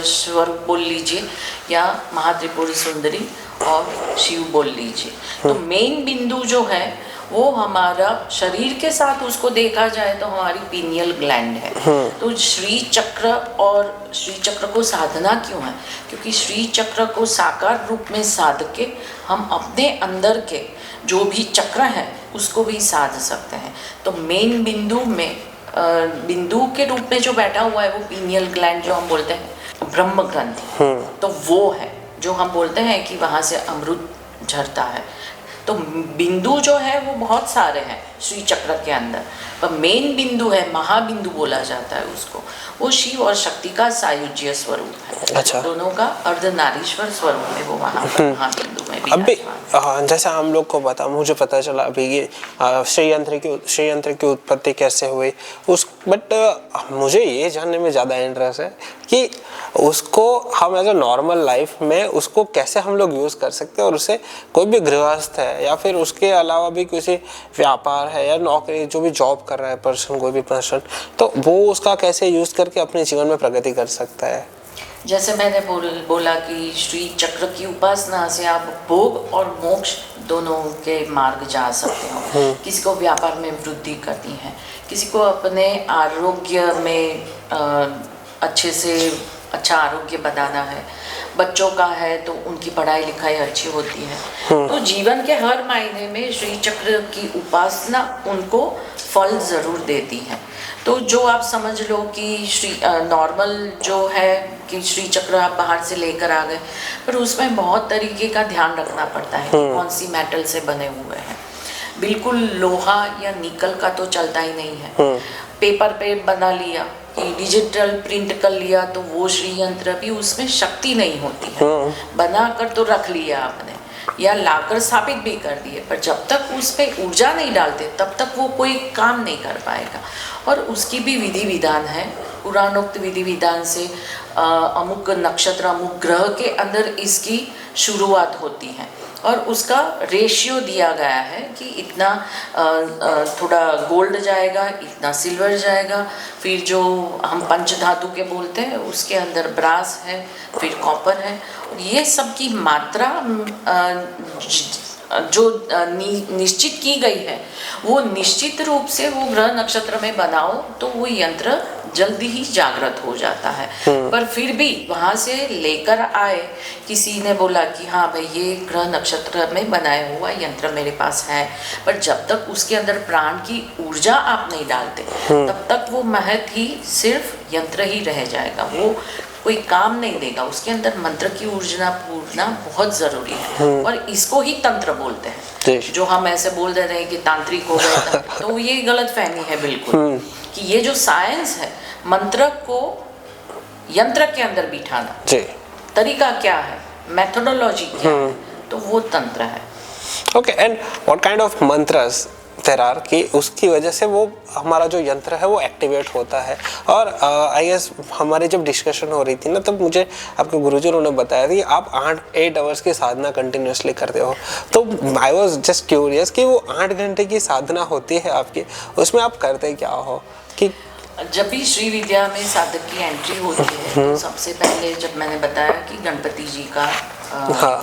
स्वरूप बोल लीजिए या महात्रिपुरी सुंदरी और शिव बोल लीजिए। तो मेन बिंदु जो है वो हमारा शरीर के साथ उसको देखा जाए तो हमारी पीनियल ग्लैंड है। तो श्री चक्र, और श्री चक्र को साधना क्यों है? क्योंकि श्री चक्र को साकार रूप में साध के हम अपने अंदर के जो भी चक्र है उसको भी साध सकते हैं। तो मेन बिंदु में बिंदु के रूप में जो बैठा हुआ है वो पीनियल ग्लैंड जो हम बोलते हैं ब्रह्म ग्रंथि, तो वो है जो हम बोलते हैं कि वहाँ से अमृत झरता है। तो बिंदु जो है वो बहुत सारे हैं श्री चक्र के अंदर, पर मेन बिंदु है, महाबिंदु बोला जाता है उसको, वो शिव और शक्ति का सायुज्य स्वरूप है। अच्छा। दोनों का अर्धनारीश्वर स्वरूप है वो वहाँ पर महाबिंदु में भी। अभी जैसा हम लोग को पता, मुझे पता चला अभी ये श्री यंत्र की उत्पत्ति कैसे हुई बट मुझे ये जानने में ज़्यादा इंटरेस्ट है कि उसको हम एज अ नॉर्मल लाइफ में उसको कैसे हम लोग यूज़ कर सकते हैं, और उसे कोई भी गृहस्थ है या फिर उसके अलावा भी किसी व्यापार है या नौकरी, जो भी जॉब कर रहा है पर्सन, कोई भी पर्सन, तो वो उसका कैसे यूज़ करके अपने जीवन में प्रगति कर सकता है। जैसे मैंने बोला कि श्री चक्र की उपासना से आप भोग और मोक्ष दोनों के मार्ग जा सकते हो। किसी को व्यापार में वृद्धि करनी है, किसी को अपने आरोग्य में अच्छे से अच्छा आरोग्य बनाना है, बच्चों का है तो उनकी पढ़ाई लिखाई अच्छी होती है। तो जीवन के हर मायने में श्री चक्र की उपासना उनको फल ज़रूर देती है। तो जो आप समझ लो कि श्री नॉर्मल जो है कि श्री चक्र आप बाहर से लेकर आ गए, पर उसमें बहुत तरीके का ध्यान रखना पड़ता है कि कौन सी मेटल से बने हुए हैं। बिल्कुल लोहा या निकल का तो चलता ही नहीं है। पेपर पे बना लिया कि डिजिटल प्रिंट कर लिया तो वो श्री यंत्र भी, उसमें शक्ति नहीं होती है। बना कर तो रख लिया आपने या लाकर स्थापित भी कर दिए, पर जब तक उस पर ऊर्जा नहीं डालते तब तक वो कोई काम नहीं कर पाएगा। और उसकी भी विधि विधान है, पुराणोक्त विधि विधान से अमुक नक्षत्र, अमुक ग्रह के अंदर इसकी शुरुआत होती है और उसका रेशियो दिया गया है कि इतना थोड़ा गोल्ड जाएगा, इतना सिल्वर जाएगा, फिर जो हम पंच धातु के बोलते हैं उसके अंदर ब्रास है, फिर कॉपर है। और ये सब की मात्रा जो निश्चित की गई है वो निश्चित रूप से वो ग्रह नक्षत्र में बनाओ तो वो यंत्र जल्दी ही जागृत हो जाता है। पर फिर भी वहाँ से लेकर आए, किसी ने बोला कि हाँ भाई ये ग्रह नक्षत्र में बनाया हुआ यंत्र मेरे पास है, पर जब तक उसके अंदर प्राण की ऊर्जा आप नहीं डालते तब तक वो महज ही सिर्फ यंत्र ही रह जाएगा, वो कोई काम नहीं देगा। उसके अंदर मंत्र की ऊर्जा पूरना बहुत जरूरी है और इसको ही तंत्र बोलते हैं। जो हम ऐसे बोल दे रहे हैं कि तांत्रिक हो गए तो ये गलत फहमी है बिल्कुल, कि ये जो साइंस है मंत्र को यंत्र के अंदर बिठाना, तरीका क्या है, मेथोडोलॉजी क्या है, तो वो तंत्र है। Okay, and what kind of mantras there are कि उसकी वजह से वो हमारा जो यंत्र है वो एक्टिवेट होता है। और आई गेस हमारी जब डिस्कशन हो रही थी ना, तब मुझे आपके गुरुजी ने बताया था कि आप 8 आवर्स की साधना कंटिन्यूसली करते हो। तो आई वाज जस्ट क्यूरियस कि वो 8 घंटे की साधना होती है आपकी, उसमें आप करते क्या हो? कि जब भी श्री विद्या में साधक की एंट्री होती है तो सबसे पहले, जब मैंने बताया कि गणपति जी का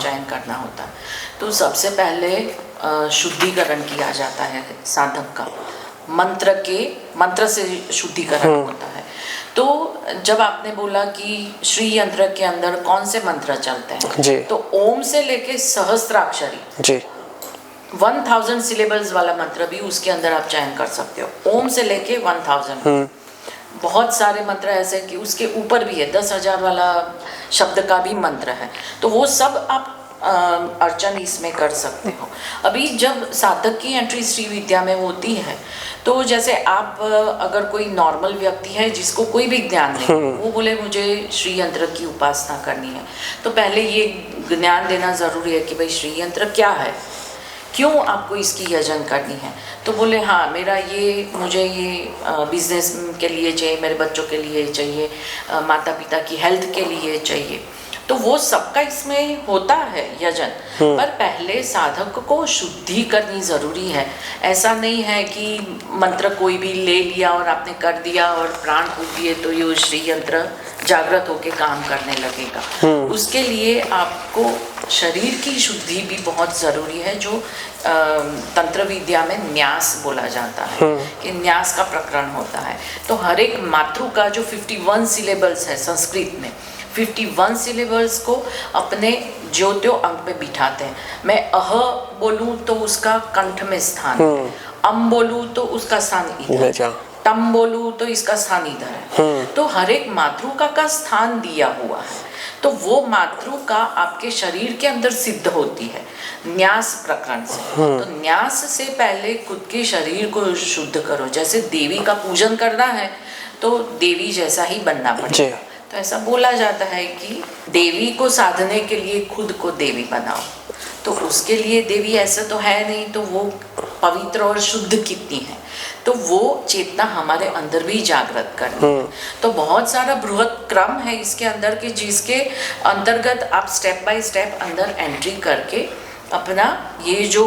चयन करना होता है, तो सबसे पहले शुद्धिकरण किया जाता है साधक का, मंत्र से शुद्धिकरण होता है। तो जब आपने बोला कि श्री यंत्र के अंदर कौन से मंत्र चलते हैं, तो ओम से लेके सहस्त्राक्षरी जी 1000 सिलेबल्स वाला मंत्र भी उसके अंदर आप चयन कर सकते हो। ओम से लेके 1000 बहुत सारे मंत्र ऐसे कि उसके ऊपर भी है, 10,000 वाला शब्द का भी मंत्र है, तो वो सब आप अर्चन इसमें कर सकते हो। अभी जब साधक की एंट्री श्री विद्या में होती है तो जैसे आप अगर कोई नॉर्मल व्यक्ति है जिसको कोई भी ज्ञान नहीं, वो बोले मुझे श्री यंत्र की उपासना करनी है, तो पहले ये ज्ञान देना ज़रूरी है कि भाई श्री यंत्र क्या है, क्यों आपको इसकी यजन करनी है। तो बोले हाँ मुझे ये बिजनेस के लिए चाहिए, मेरे बच्चों के लिए चाहिए, माता पिता की हेल्थ के लिए चाहिए, तो वो सबका इसमें होता है यजन। पर पहले साधक को शुद्धि करनी ज़रूरी है। ऐसा नहीं है कि मंत्र कोई भी ले लिया और आपने कर दिया और प्राण फूक दिए तो ये श्री यंत्र जागृत होके काम करने लगेगा। उसके लिए आपको शरीर की शुद्धि भी बहुत ज़रूरी है, जो तंत्र विद्या में न्यास बोला जाता है कि न्यास का प्रकरण होता है। तो हर एक मातृ का जो 51 सिलेबल्स है संस्कृत में, 51 सिलेबल्स को अपने ज्योत्यो अंक में बिठाते हैं। मैं अह बोलूँ तो उसका कंठ में स्थान, अम बोलूँ तो उसका स्थान इधर, तम बोलूँ तो इसका स्थान इधर है। तो हर एक मातृका का स्थान दिया हुआ है, तो वो मातृका आपके शरीर के अंदर सिद्ध होती है न्यास प्रकरण से। तो न्यास से पहले खुद के शरीर को शुद्ध करो। जैसे देवी का पूजन करना है तो देवी जैसा ही बनना पड़ेगा। तो ऐसा बोला जाता है कि देवी को साधने के लिए खुद को देवी बनाओ। तो उसके लिए देवी ऐसा तो है नहीं, तो वो पवित्र और शुद्ध कितनी है, तो वो चेतना हमारे अंदर भी जागृत करनी है। तो बहुत सारा बृहद क्रम है इसके अंदर कि जिसके अंतर्गत आप स्टेप बाय स्टेप अंदर एंट्री करके अपना ये जो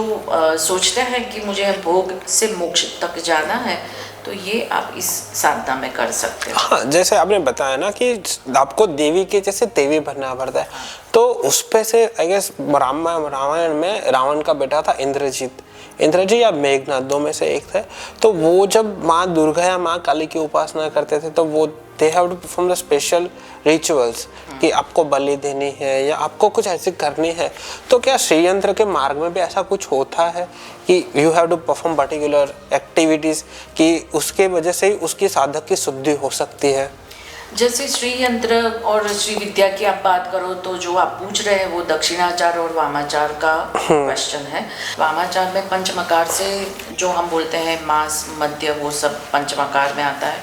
सोचते हैं कि मुझे भोग से मोक्ष तक जाना है, तो ये आप इस साधना में कर सकते हो। हाँ, जैसे आपने बताया ना कि आपको देवी के जैसे देवी बनना पड़ता है, तो उस पे से आई गेस रामायण में रावण का बेटा था इंद्रजीत या मेघनाथ, दो में से एक थे। तो वो जब माँ दुर्गा या माँ काली की उपासना करते थे तो वो they have to perform the special rituals कि आपको बलि देनी है या आपको कुछ ऐसी करनी है। तो क्या श्री यंत्र के मार्ग में भी ऐसा कुछ होता है कि you have to perform particular activities कि उसके वजह से ही उसकी साधक की शुद्धि हो सकती है? जैसे श्री यंत्र और श्री विद्या की आप बात करो तो जो आप पूछ रहे हैं वो दक्षिणाचार और वामाचार का क्वेश्चन है। वामाचार में पंचमकार से जो हम बोलते हैं मास मध्य, वो सब पंचमकार में आता है।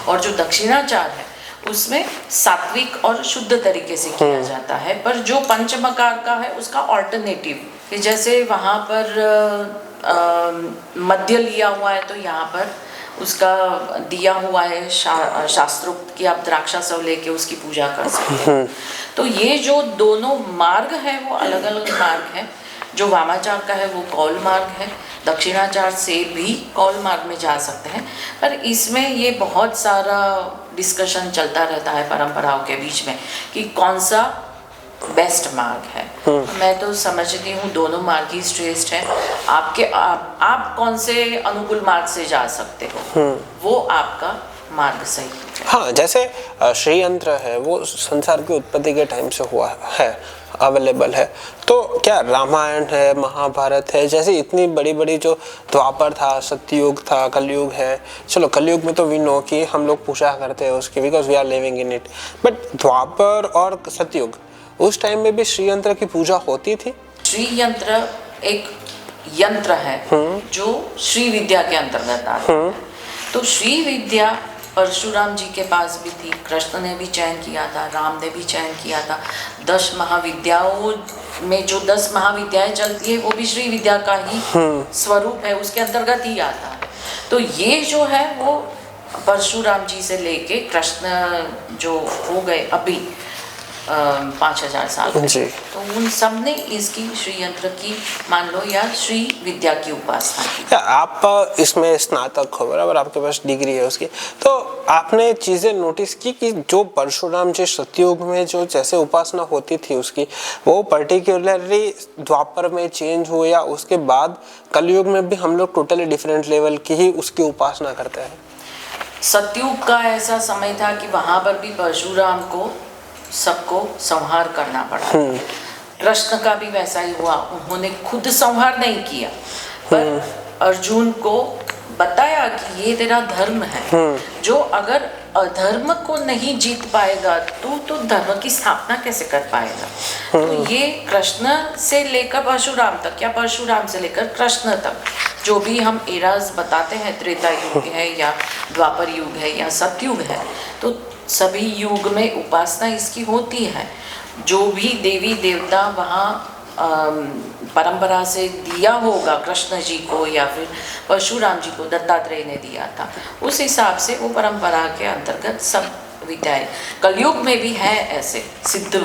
और जो दक्षिणाचार है उसमें सात्विक और शुद्ध तरीके से किया जाता है। पर जो पंचमकार का है उसका ऑल्टरनेटिव, कि जैसे वहाँ पर मध्य लिया हुआ है तो यहाँ पर उसका दिया हुआ है शास्त्रोक्त कि आप द्राक्षासव लेके उसकी पूजा कर सकते हैं। तो ये जो दोनों मार्ग हैं वो अलग अलग मार्ग हैं। जो वामाचार का है वो कौल मार्ग है, दक्षिणाचार से भी कौल मार्ग में जा सकते हैं। पर इसमें ये बहुत सारा डिस्कशन चलता रहता है परंपराओं के बीच में कि कौन सा बेस्ट मार्ग है। मैं तो समझती हूँ दोनों मार्ग ही श्रेष्ठ है। आप कौन से अनुकूल मार्ग से जा सकते हो, वो आपका मार्ग सही है। हाँ, जैसे श्री यंत्र है वो संसार की उत्पत्ति के टाइम से हुआ है, अवेलेबल है। तो क्या रामायण है, महाभारत है, जैसे इतनी बड़ी बड़ी जो द्वापर था, सत्ययुग था, कलयुग है। चलो कलयुग में तो वी नो कि हम लोग पूजा करते हैं उसकी, because we are living in it. But Dwapar और सत्ययुग, उस टाइम में भी श्री यंत्र की पूजा होती थी। श्री यंत्र एक यंत्र है जो श्री विद्या के अंतर्गत आता है। तो श्री विद्या परशुराम जी के पास भी थी, कृष्ण ने भी चयन किया था, राम ने भी चयन किया था। 10 महाविद्याओं में जो 10 महाविद्याएं चलती है वो भी श्री विद्या का ही स्वरूप है, उसके अंतर्गत ही आता है। तो ये जो है वो परशुराम जी से लेके कृष्ण जो हो गए अभी 5000 साल जी। तो उन सब ने इसकी श्री यंत्र की मान लो या श्री विद्या की उपासना की। आप इसमें स्नातक हो, बराबर, आपके पास डिग्री है उसकी, तो आपने चीजें नोटिस की कि जो परशुराम जी सतयुग में जो जैसे उपासना होती थी उसकी, वो पर्टिकुलरली द्वापर में चेंज हुआ या उसके बाद कलयुग में भी हम लोग टोटली डिफरेंट लेवल की ही उसकी उपासना करते हैं। सतयुग का ऐसा समय था कि वहां पर भी परशुराम को सबको संहार करना पड़ा। कृष्ण का भी वैसा ही हुआ, उन्होंने खुद संहार नहीं किया पर अर्जुन को बताया कि ये तेरा धर्म है, जो अगर अधर्म को नहीं जीत पाएगा तो धर्म की स्थापना कैसे कर पाएगा। तो ये कृष्ण से लेकर परशुराम तक या परशुराम से लेकर कृष्ण तक जो भी हम एराज बताते हैं, त्रेता युग है या द्वापर युग है या सतयुग है, तो सभी युग में उपासना इसकी होती है। जो भी देवी देवता वहाँ परंपरा से दिया होगा कृष्ण जी को या फिर परशुराम जी को दत्तात्रेय ने दिया था, उस हिसाब से वो परंपरा के अंतर्गत सब विद्याएं कलयुग में भी है। ऐसे सिद्ध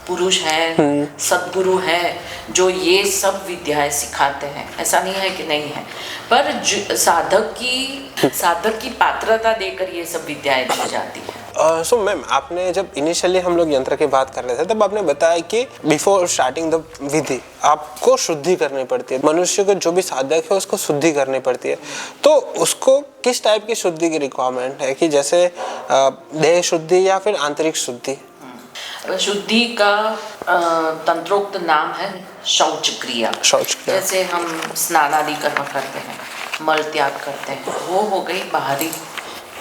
पुरुष हैं, सद्गुरु हैं जो ये सब विद्याएं सिखाते हैं, ऐसा नहीं है कि नहीं है, पर साधक की पात्रता देकर ये सब विद्याएं दी जाती है। सो मैम, आपने जब इनिशियली हम लोग यंत्र की बात कर रहे थे तब आपने बताया कि बिफोर स्टार्टिंग द विधि आपको शुद्धि करनी पड़ती है, मनुष्य को जो भी साधक है उसको शुद्धि करनी पड़ती है। तो उसको किस टाइप की शुद्धि की रिक्वायरमेंट है, कि जैसे देह शुद्धि या फिर आंतरिक शुद्धि? शुद्धि का तंत्रोक्त नाम है शौच क्रिया। जैसे हम स्नान आदि कर्म करते हैं, मल त्याग करते हैं, वो हो गई बाहरी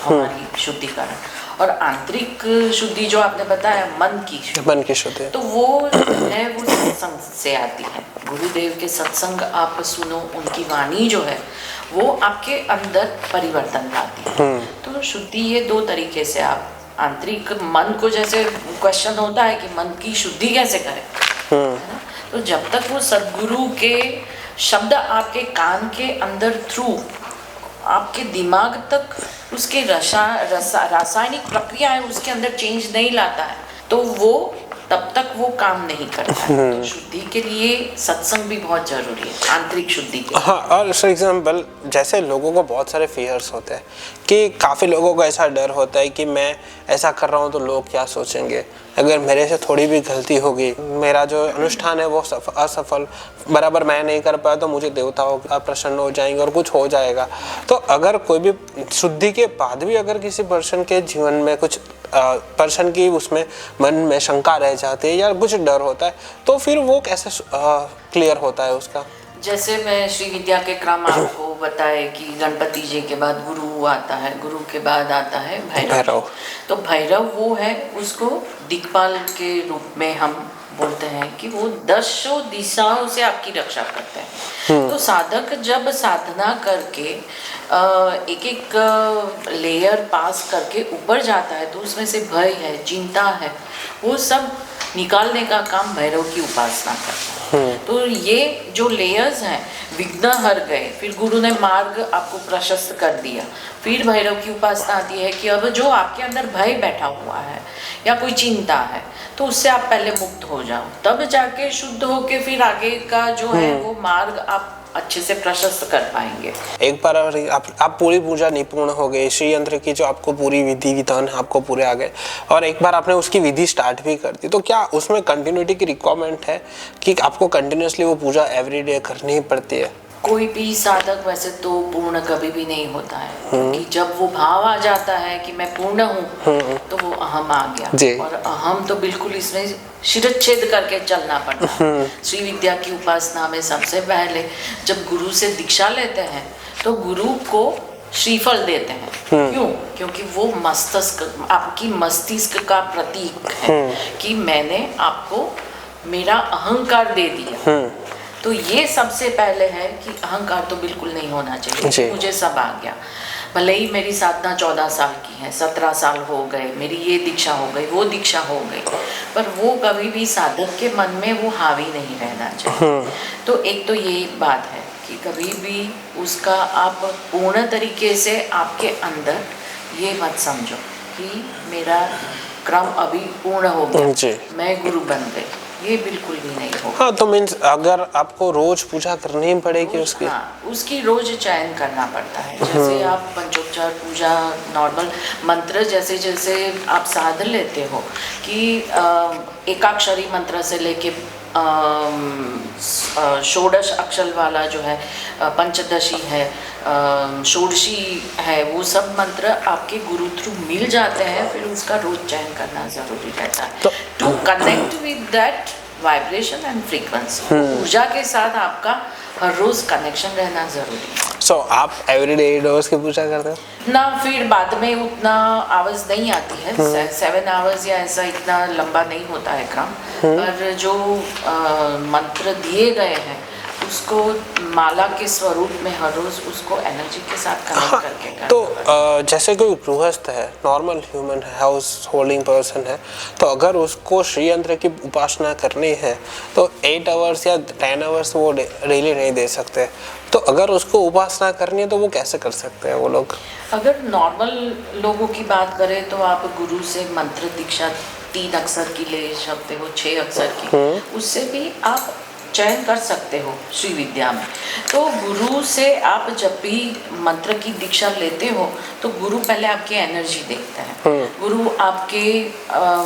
हमारी शुद्धिकरण। और आंतरिक शुद्धि जो आपने बताया मन की शुद्धि, तो वो है वो सत्संग से आती है। गुरुदेव के सत्संग आप सुनो, उनकी वाणी जो है वो आपके अंदर परिवर्तन लाती है। तो शुद्धि ये 2 तरीके से आप आंतरिक मन को, जैसे क्वेश्चन होता है कि मन की शुद्धि कैसे करें, है ना? तो जब तक वो सद्गुरु के शब्द आपके कान के अंदर थ्रू आपके दिमाग तक उसके रासायनिक प्रक्रियाएं उसके अंदर चेंज नहीं लाता है, तो वो तब तक वो काम नहीं करता है। तो शुद्धि के लिए सत्संग भी बहुत जरूरी है, आंतरिक शुद्धि के। हाँ, और फॉर एग्जाम्पल जैसे लोगों को बहुत सारे फियर्स होते हैं कि काफ़ी लोगों को ऐसा डर होता है कि मैं ऐसा कर रहा हूँ तो लोग क्या सोचेंगे, अगर मेरे से थोड़ी भी गलती होगी, मेरा जो अनुष्ठान है वो असफल, बराबर मैं नहीं कर पाया तो मुझे देवताओं अप्रसन्न हो जाएंगे और कुछ हो जाएगा। तो अगर कोई भी शुद्धि के बाद भी अगर किसी पर्सन के जीवन में कुछ पर्सन की उसमें मन में शंका रह जाती है या कुछ डर होता है, तो फिर वो कैसे क्लियर होता है उसका? जैसे मैं श्री विद्या के क्रम आपको बताए कि गणपति जी के बाद गुरु आता है, गुरु के बाद आता है भैरव। तो भैरव वो है, उसको दिक्पाल के रूप में हम बोलते हैं कि वो 10 दिशाओं से आपकी रक्षा करते हैं। तो साधक जब साधना करके एक लेयर पास करके ऊपर जाता है तो उसमें से भय है, चिंता है, वो सब निकालने का काम भैरव की उपासना करता है। तो ये जो लेयर्स हैं विघ्न हर गए, फिर गुरु ने मार्ग आपको प्रशस्त कर दिया, फिर भैरव की उपासना आती है कि अब जो आपके अंदर भय बैठा हुआ है या कोई चिंता है तो उससे आप पहले मुक्त हो जाओ, तब जाके शुद्ध होके फिर आगे का जो है वो मार्ग आप अच्छे से प्रशस्त कर पाएंगे। एक बार और आप पूरी पूजा निपुण हो गए, श्री यंत्र की जो आपको पूरी विधि विधान आपको पूरे आ गए, और एक बार आपने उसकी विधि स्टार्ट भी कर दी, तो क्या उसमें कंटिन्यूटी की रिक्वायरमेंट है कि आपको कंटिन्यूसली वो पूजा एवरीडे करनी ही पड़ती है? कोई भी साधक वैसे तो पूर्ण कभी भी नहीं होता है, क्योंकि जब वो भाव आ जाता है कि मैं पूर्ण हूँ तो वो अहम आ गया, और अहम तो बिल्कुल इसमें शिरच्छेद करके चलना पड़ता है। श्री विद्या की उपासना में सबसे पहले जब गुरु से दीक्षा लेते हैं तो गुरु को श्रीफल देते हैं। क्यों? क्योंकि वो मस्तिष्क, आपकी मस्तिष्क का प्रतीक है कि मैंने आपको मेरा अहंकार दे दिया। तो ये सबसे पहले है कि अहंकार तो बिल्कुल नहीं होना चाहिए, मुझे सब आ गया। भले ही मेरी साधना 14 साल की है, 17 साल हो गए, मेरी ये दीक्षा हो गई, वो दीक्षा हो गई, पर वो कभी भी साधक के मन में वो हावी नहीं रहना चाहिए। तो एक तो ये बात है कि कभी भी उसका आप पूर्ण तरीके से आपके अंदर ये मत समझो कि मेरा क्रम अभी पूर्ण हो गया, मैं गुरु बन गई, ये बिल्कुल भी नहीं होगा। हाँ, तो मीन्स अगर आपको रोज पूजा करनी पड़ेगी उसकी? हाँ, उसकी रोज चयन करना पड़ता है। जैसे आप पंचोपचार पूजा, नॉर्मल मंत्र जैसे जैसे आप साध लेते हो कि एकाक्षरी मंत्र से लेके षोडश अक्षर वाला जो है, पंचदशी है, षोडशी है, वो सब मंत्र आपके गुरु थ्रू मिल जाते हैं, फिर उसका रोज चयन करना जरूरी रहता है to connect with that vibration and frequency. ऊर्जा के साथ आपका हर रोज कनेक्शन रहना जरूरी है। So, आप एवरीडे 8 आवर्स की पूजा करते हो ना? फिर बाद में उतना आवाज नहीं आती है, 7 आवर्स या ऐसा इतना लंबा नहीं होता है क्रम, पर जो मंत्र दिए गए हैं उसको माला के स्वरूप में हर रोज उसको एनर्जी के साथ कनेक्ट करके करना। तो जैसे कोई गृहस्थ है, normal human house holding person है, तो अगर उसको श्री यंत्र की उपासना करनी है तो 8 आवर्स या 10 आवर्स वो डेली नहीं दे सकते, तो अगर उसको उपासना करनी है तो वो कैसे कर सकते हैं वो लोग? अगर नॉर्मल लोगों की बात करें तो आप गुरु से मंत्र दीक्षा 3 अक्षर की ले सकते हो, 6 अक्षर की, उससे भी आप चयन कर सकते हो श्री विद्या में। तो गुरु से आप जब भी मंत्र की दीक्षा लेते हो तो गुरु पहले आपकी एनर्जी देखते हैं, गुरु आपके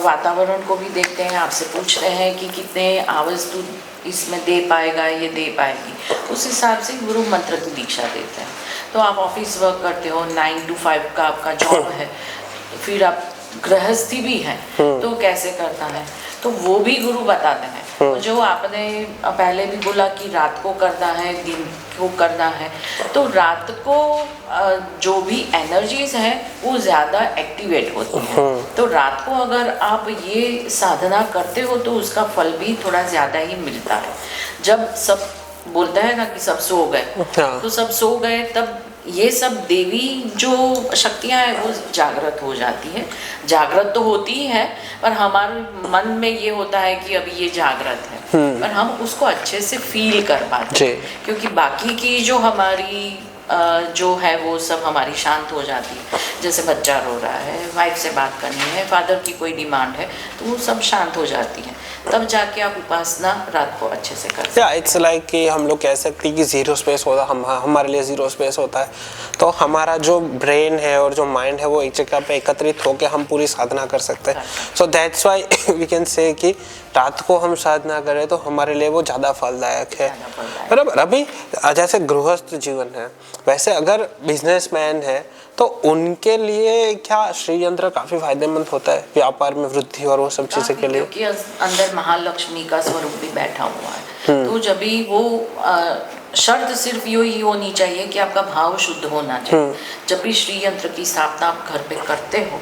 वातावरण को भी देखते हैं, आपसे पूछते हैं कि कितने आवाज तू इसमें दे पाएगा, ये दे पाएगी, उस हिसाब से गुरु मंत्र की दीक्षा देते हैं। तो आप ऑफिस वर्क करते हो, 9 to 5 का आपका जॉब है, फिर आप गृहस्थी भी है, तो कैसे करता है तो वो भी गुरु बताते हैं। जो आपने पहले भी बोला कि रात को करना है, दिन को करना है, तो रात को जो भी एनर्जीज हैं वो ज़्यादा एक्टिवेट होती हैं, तो रात को अगर आप ये साधना करते हो तो उसका फल भी थोड़ा ज़्यादा ही मिलता है। जब सब बोलता है ना कि सब सो गए, तो सब सो गए, तब ये सब देवी जो शक्तियाँ हैं वो जागृत हो जाती है। जागृत तो होती ही है, पर हमारे मन में ये होता है कि अभी ये जागृत है, पर हम उसको अच्छे से फील कर पाते हैं, क्योंकि बाकी की जो हमारी जो है वो सब हमारी शांत हो जाती है। जैसे बच्चा रो रहा है, वाइफ से बात करनी है, फादर की कोई डिमांड है, तो वो सब शांत हो जाती है, तब जाके आप उपासना रात को अच्छे से कर सकते हैं। इट्स लाइक कि हम लोग कह सकते हैं कि जीरो स्पेस होता, हमारे लिए जीरो स्पेस होता है, तो हमारा जो ब्रेन है और जो माइंड है वो एक जगह पे एकत्रित होकर हम पूरी साधना कर सकते हैं। So that's why we can say कि रात को हम साधना करें तो हमारे लिए वो ज़्यादा फलदायक है। बराबर। अभी जैसे गृहस्थ जीवन है, वैसे अगर बिजनेसमैन है तो उनके लिए क्या श्री यंत्र काफी फायदेमंद होता है व्यापार में वृद्धि और वो सब चीजें के लिए? क्योंकि अंदर महालक्ष्मी का स्वरूप भी बैठा हुआ है, तो जब भी वो शर्त सिर्फ यही होनी चाहिए कि आपका भाव शुद्ध होना चाहिए। जब भी श्री यंत्र की स्थापना आप घर पे करते हो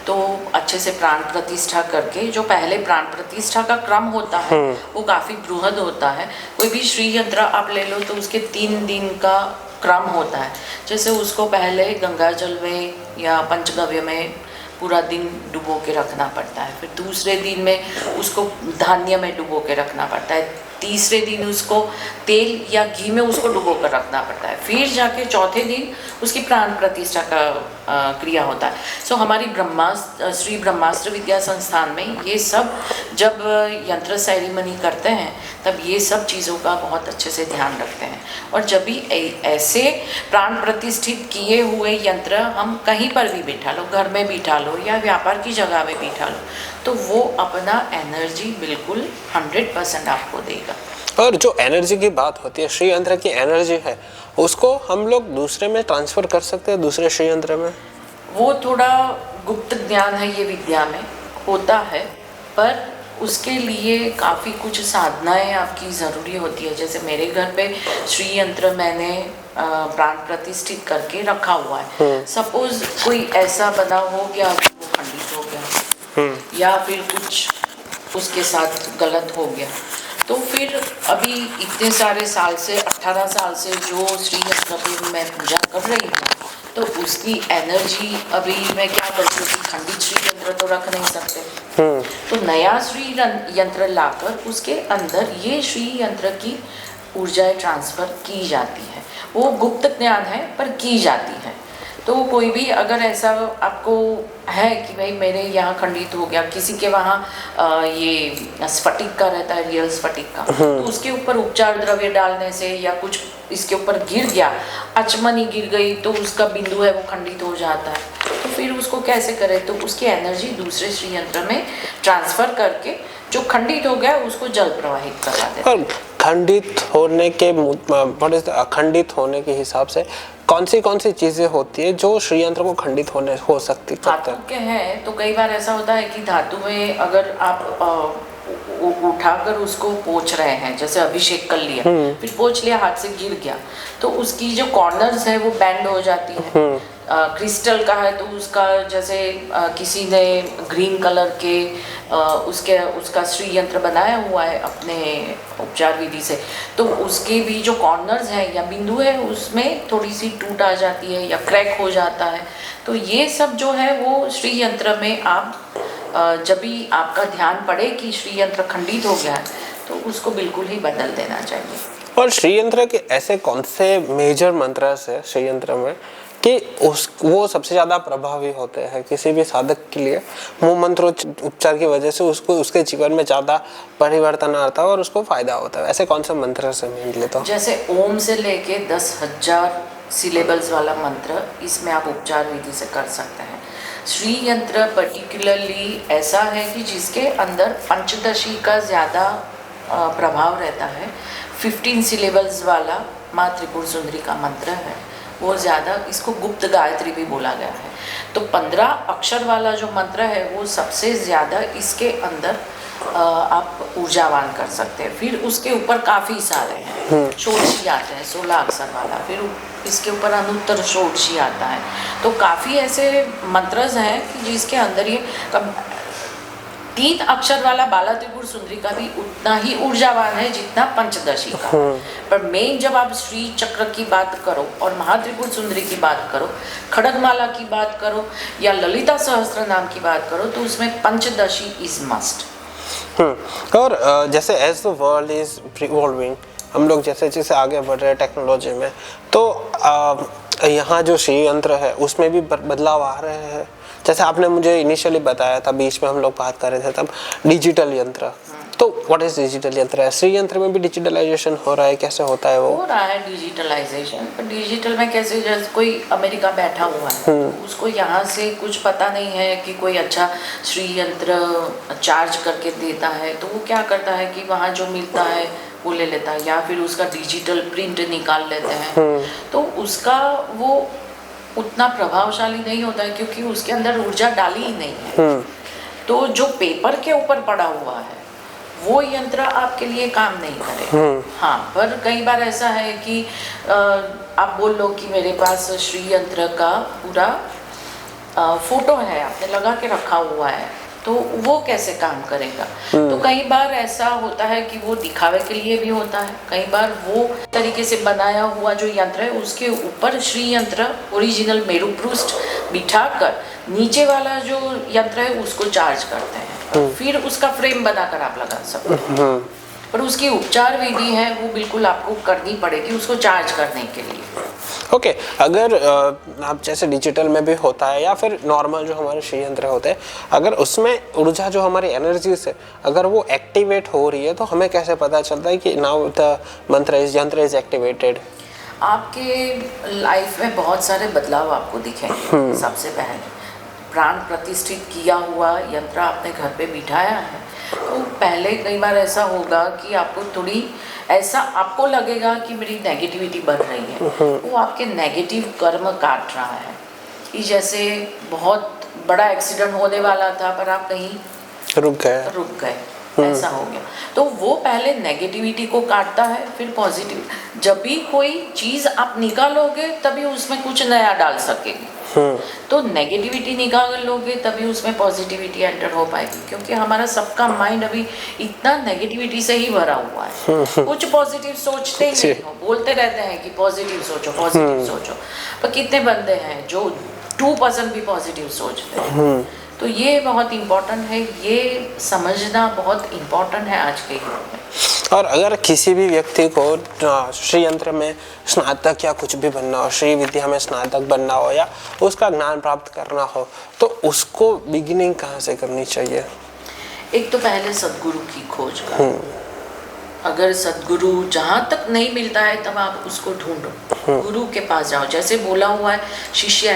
तो अच्छे से प्राण प्रतिष्ठा करके, जो पहले प्राण प्रतिष्ठा का क्रम होता है वो काफ़ी बृहद होता है। कोई भी श्री यंत्र आप ले लो तो उसके 3 दिन का क्रम होता है। जैसे उसको पहले गंगा जल में या पंचगव्य में पूरा दिन डुबो के रखना पड़ता है, फिर दूसरे दिन में उसको धान्य में डुबो के रखना पड़ता है, तीसरे दिन उसको तेल या घी में उसको डुबो कर रखना पड़ता है, फिर जाके चौथे दिन उसकी प्राण प्रतिष्ठा का क्रिया होता है। सो हमारी श्री ब्रह्मास्त्र विद्या संस्थान में ये सब जब यंत्र सेरेमनी करते हैं तब ये सब चीज़ों का बहुत अच्छे से ध्यान रखते हैं। और जब भी ऐसे प्राण प्रतिष्ठित किए हुए यंत्र हम कहीं पर भी बिठा लो, घर में बिठा लो या व्यापार की जगह में बिठा लो, तो वो अपना एनर्जी बिल्कुल 100% आपको देगा। और जो एनर्जी की बात होती है, श्री यंत्र की एनर्जी है, उसको हम लोग दूसरे में ट्रांसफर कर सकते हैं, दूसरे श्री यंत्र में? वो थोड़ा गुप्त ज्ञान है, ये विद्या में होता है, पर उसके लिए काफ़ी कुछ साधनाएं आपकी ज़रूरी होती है। जैसे मेरे घर पे श्री यंत्र मैंने प्राण प्रतिष्ठित करके रखा हुआ है। सपोज कोई ऐसा बना हो गया, वो खंडित हो गया या फिर कुछ उसके साथ गलत हो गया, तो फिर अभी इतने सारे साल से 18 साल से जो श्री यंत्र पे मैं पूजा कर रही हूँ, तो उसकी एनर्जी अभी मैं क्या करती हूँ कि खंडित श्री यंत्र तो रख नहीं सकते, तो नया श्री यंत्र लाकर उसके अंदर ये श्री यंत्र की ऊर्जाएं ट्रांसफर की जाती है। वो गुप्त ज्ञान है पर की जाती है। तो कोई भी अगर ऐसा आपको है कि भाई मेरे यहाँ खंडित हो गया, किसी के वहाँ ये स्फटिक का रहता है, रियल स्फटिक का, तो उसके ऊपर उपचार द्रव्य डालने से या कुछ इसके ऊपर गिर गया, अचमनी गिर गई, तो उसका बिंदु है वो खंडित हो जाता है, तो फिर उसको कैसे करें? तो उसकी एनर्जी दूसरे श्री यंत्र में ट्रांसफर करके जो खंडित हो गया उसको जल प्रवाहित करवा देते हैं। खंडित होने के हिसाब से कौन सी चीजें होती है जो श्री यंत्र को खंडित हो सकती है? धातु के हैं तो कई बार ऐसा होता है कि धातु में अगर आप उठाकर उसको पोंछ रहे हैं, जैसे अभिषेक कर लिया, फिर पोंछ लिया, हाथ से गिर गया, तो उसकी जो कॉर्नर्स है वो बैंड हो जाती है। क्रिस्टल का है तो उसका जैसे किसी ने ग्रीन कलर के उसका श्री यंत्र बनाया हुआ है अपने उपचार विधि से, तो उसके भी जो कॉर्नर्स हैं या बिंदु है उसमें थोड़ी सी टूट आ जाती है या क्रैक हो जाता है। तो ये सब जो है वो श्री यंत्र में आप जब भी आपका ध्यान पड़े कि श्री यंत्र खंडित हो गया है तो उसको बिल्कुल ही बदल देना चाहिए। और श्री यंत्र के ऐसे कौन से मेजर मंत्र है श्री यंत्र में कि वो सबसे ज्यादा प्रभावी होते हैं किसी भी साधक के लिए? वो मंत्र उपचार की वजह से उसके जीवन में ज्यादा परिवर्तन आता है और उसको फायदा होता है। ऐसे कौन से मंत्र से मेनली? तो जैसे ओम से लेके 10,000 सिलेबल्स वाला मंत्र, इसमें आप उपचार विधि से कर सकते हैं। श्री यंत्र पर्टिकुलरली ऐसा है कि जिसके अंदर पंचदशी का ज़्यादा प्रभाव रहता है। 15 सिलेबल्स वाला माँ त्रिपुर सुंदरी का मंत्र है, वो ज़्यादा, इसको गुप्त गायत्री भी बोला गया है। तो 15 अक्षर वाला जो मंत्र है वो सबसे ज़्यादा इसके अंदर आप ऊर्जावान कर सकते हैं। फिर उसके ऊपर काफ़ी सारे हैं, षोडशी आते हैं 16 अक्षर वाला, फिर इसके ऊपर अनुत्तर षोडशी आता है। तो काफ़ी ऐसे मंत्रज हैं कि जिसके अंदर ये 3 अक्षर वाला बाला त्रिपुर सुंदरी का भी उतना ही ऊर्जावान है जितना पंचदशी का। पर मेन जब आप श्री चक्र की बात करो और महात्रिपुर सुंदरी की बात करो, खड़गमाला की बात करो या ललिता सहस्त्र नाम की बात करो, तो उसमें पंचदशी इज मस्ट। और जैसे as the world is evolving, हम लोग जैसे जैसे आगे बढ़ रहे हैं टेक्नोलॉजी में, तो यहाँ जो श्री यंत्र है उसमें भी बदलाव आ रहे हैं। जैसे आपने मुझे इनिशियली बताया था, बीच में हम लोग बात कर रहे थे तब, डिजिटल यंत्र। तो व्हाट इज डिजिटल यंत्र? श्री यंत्र में भी डिजिटलाइजेशन हो रहा है, कैसे होता है वो? हो रहा है डिजिटलाइजेशन, पर डिजिटल में कैसे, जैसे कोई अमेरिका बैठा हुआ है, उसको यहाँ से कुछ पता नहीं है कि कोई अच्छा श्री यंत्र चार्ज करके देता है, तो वो क्या करता है कि वहाँ जो मिलता है वो ले लेता है, या फिर उसका डिजिटल प्रिंट निकाल लेते हैं। तो उसका वो उतना प्रभावशाली नहीं होता है क्योंकि उसके अंदर ऊर्जा डाली ही नहीं है। तो जो पेपर के ऊपर पड़ा हुआ है वो यंत्र आपके लिए काम नहीं करे। हाँ, पर कई बार ऐसा है कि आप बोल लो कि मेरे पास श्री यंत्र का पूरा फोटो है, आपने लगा के रखा हुआ है, तो वो कैसे काम करेगा? तो कई बार ऐसा होता है कि वो दिखावे के लिए भी होता है, कई बार वो तरीके से बनाया हुआ जो यंत्र है उसके ऊपर श्री यंत्र ओरिजिनल मेरू पृष्ठ बिठाकर नीचे वाला जो यंत्र है उसको चार्ज करते हैं, फिर उसका फ्रेम बनाकर आप लगा सकते हैं। पर उसकी उपचार विधि है वो बिल्कुल आपको करनी पड़ेगी उसको चार्ज करने के लिए। ओके अगर आप जैसे डिजिटल में भी होता है या फिर नॉर्मल जो हमारे श्री यंत्र होते हैं, अगर उसमें ऊर्जा जो हमारी एनर्जी से अगर वो एक्टिवेट हो रही है तो हमें कैसे पता चलता है कि नाउ द यंत्र इज एक्टिवेटेड? आपके लाइफ में बहुत सारे बदलाव आपको दिखेंगे। सबसे पहले प्राण प्रतिष्ठित किया हुआ यंत्र आपने घर पे बिठाया है, तो पहले कई बार ऐसा होगा कि आपको थोड़ी ऐसा आपको लगेगा कि मेरी नेगेटिविटी बढ़ रही है, वो आपके नेगेटिव कर्म काट रहा है। कि जैसे बहुत बड़ा एक्सीडेंट होने वाला था पर आप कहीं रुक गए ऐसा हो गया, तो वो पहले नेगेटिविटी को काटता है, फिर पॉजिटिव। जब भी कोई चीज़ आप निकालोगे तभी उसमें कुछ नया डाल सकेंगे, तो नेगेटिविटी निकाल लोगे तभी उसमें पॉजिटिविटी एंटर हो पाएगी, क्योंकि हमारा सबका माइंड अभी इतना नेगेटिविटी से ही भरा हुआ है। कुछ पॉजिटिव सोचते ही नहीं हो, बोलते रहते हैं कि पॉजिटिव सोचो पॉजिटिव सोचो, पर कितने बंदे हैं जो 2% भी पॉजिटिव सोचते हैं। तो ये बहुत इम्पोर्टेंट है, ये समझना बहुत इम्पोर्टेंट है आज के युग में। और अगर किसी भी व्यक्ति को श्री यंत्र में स्नातक या कुछ भी बनना हो, श्री विद्या में स्नातक बनना हो या उसका ज्ञान प्राप्त करना हो, तो उसको बिगिनिंग कहाँ से करनी चाहिए? एक तो पहले सदगुरु की खोज करो। अगर सदगुरु जहाँ तक नहीं मिलता है तब आप उसको ढूंढो, गुरु के पास जाओ। जैसे बोला हुआ है शिष्य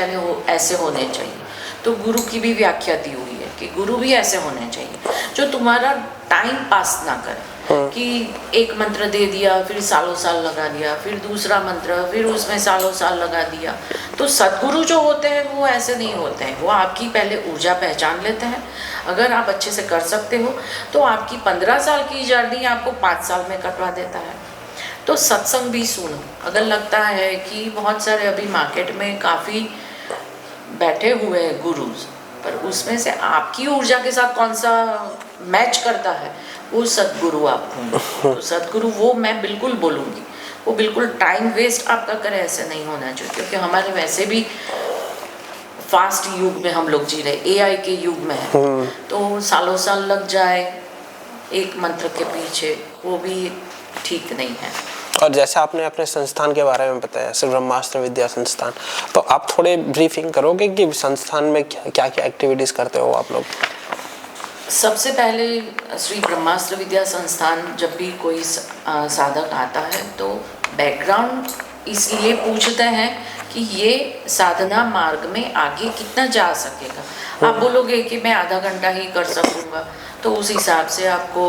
ऐसे होने चाहिए, तो गुरु की भी व्याख्या दी हुई है कि गुरु भी ऐसे होने चाहिए जो तुम्हारा टाइम पास ना करे, कि एक मंत्र दे दिया फिर सालों साल लगा दिया, फिर दूसरा मंत्र फिर उसमें सालों साल लगा दिया। तो सदगुरु जो होते हैं वो ऐसे नहीं होते हैं, वो आपकी पहले ऊर्जा पहचान लेते हैं। अगर आप अच्छे से कर सकते हो तो आपकी 15 साल की जर्नी आपको 5 साल में कटवा देता है। तो सत्संग भी सुनो। अगर लगता है कि बहुत सारे अभी मार्केट में काफ़ी बैठे हुए हैं गुरुज, पर उसमें से आपकी ऊर्जा के साथ कौन सा मैच करता है, वो सदगुरु आप ढूंढो। तो सदगुरु वो मैं बिल्कुल बोलूँगी, वो बिल्कुल टाइम वेस्ट आपका करे ऐसे नहीं होना चाहिए, क्योंकि हमारे वैसे भी फास्ट युग में हम लोग जी रहे, एआई के युग में है, तो सालों साल लग जाए एक मंत्र के पीछे, वो भी ठीक नहीं है। और जैसे आपने अपने संस्थान के बारे में बताया, श्री ब्रह्मास्त्र विद्या संस्थान, तो आप थोड़े ब्रीफिंग करोगे कि संस्थान में क्या क्या एक्टिविटीज़ करते हो आप लोग? सबसे पहले श्री ब्रह्मास्त्र विद्या संस्थान जब भी कोई साधक आता है तो बैकग्राउंड इसलिए पूछते हैं कि ये साधना मार्ग में आगे कितना जा सकेगा। आप बोलोगे कि मैं आधा घंटा ही कर सकूँगा, तो उस हिसाब से आपको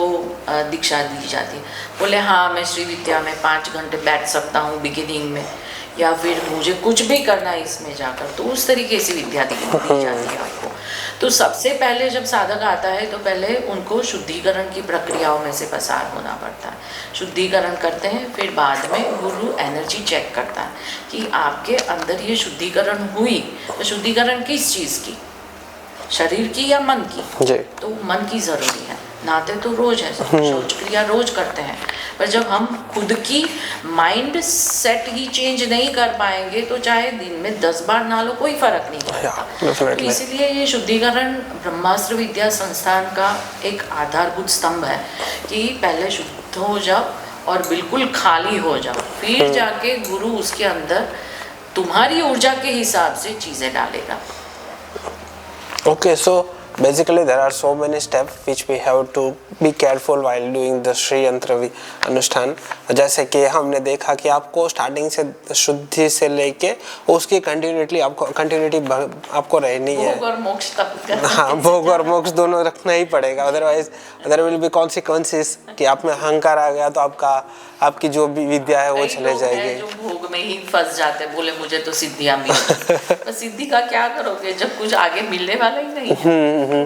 दीक्षा दी जाती है। बोले हाँ मैं श्री विद्या में 5 घंटे बैठ सकता हूँ बिगिनिंग में, या फिर मुझे कुछ भी करना है इसमें जाकर, तो उस तरीके से विद्या दी जाती है आपको। तो सबसे पहले जब साधक आता है तो पहले उनको शुद्धिकरण की प्रक्रियाओं में से पसार होना पड़ता है। शुद्धिकरण करते हैं, फिर बाद में गुरु एनर्जी चेक करता है कि आपके अंदर ये शुद्धिकरण हुई, तो शुद्धिकरण किस चीज़ की, शरीर की या मन की? जी। तो मन की ज़रूरी है। नहाते तो रोज है, शौच क्रिया रोज करते हैं, पर जब हम खुद की माइंड सेट ही चेंज नहीं कर पाएंगे तो चाहे दिन में 10 बार नहा लो कोई फर्क नहीं पड़ता। तो इसीलिए ये शुद्धिकरण ब्रह्मास्त्र विद्या संस्थान का एक आधारभूत स्तंभ है कि पहले शुद्ध हो जाओ और बिल्कुल खाली हो जाओ, फिर जाके गुरु उसके अंदर तुम्हारी ऊर्जा के हिसाब से चीज़ें डालेगा। Okay, so basically there are so many steps which we have to be careful while doing the Shri यंत्र अनुष्ठान। जैसे कि हमने देखा कि आपको स्टार्टिंग से शुद्धि से लेके उसकी कंटिन्यूटी आपको रहनी है। भोग और मोक्ष तक। हाँ, भोग और मोक्ष दोनों रखना ही पड़ेगा, otherwise there will be consequences कि आप में अहंकार आ गया तो आपकी जो भी विद्या है वो चले जाएगी। जो भोग में ही फंस जाते, बोले मुझे तो सिद्धियां मिली, तो सिद्धि का क्या करोगे जब कुछ आगे मिलने वाला ही नहीं है।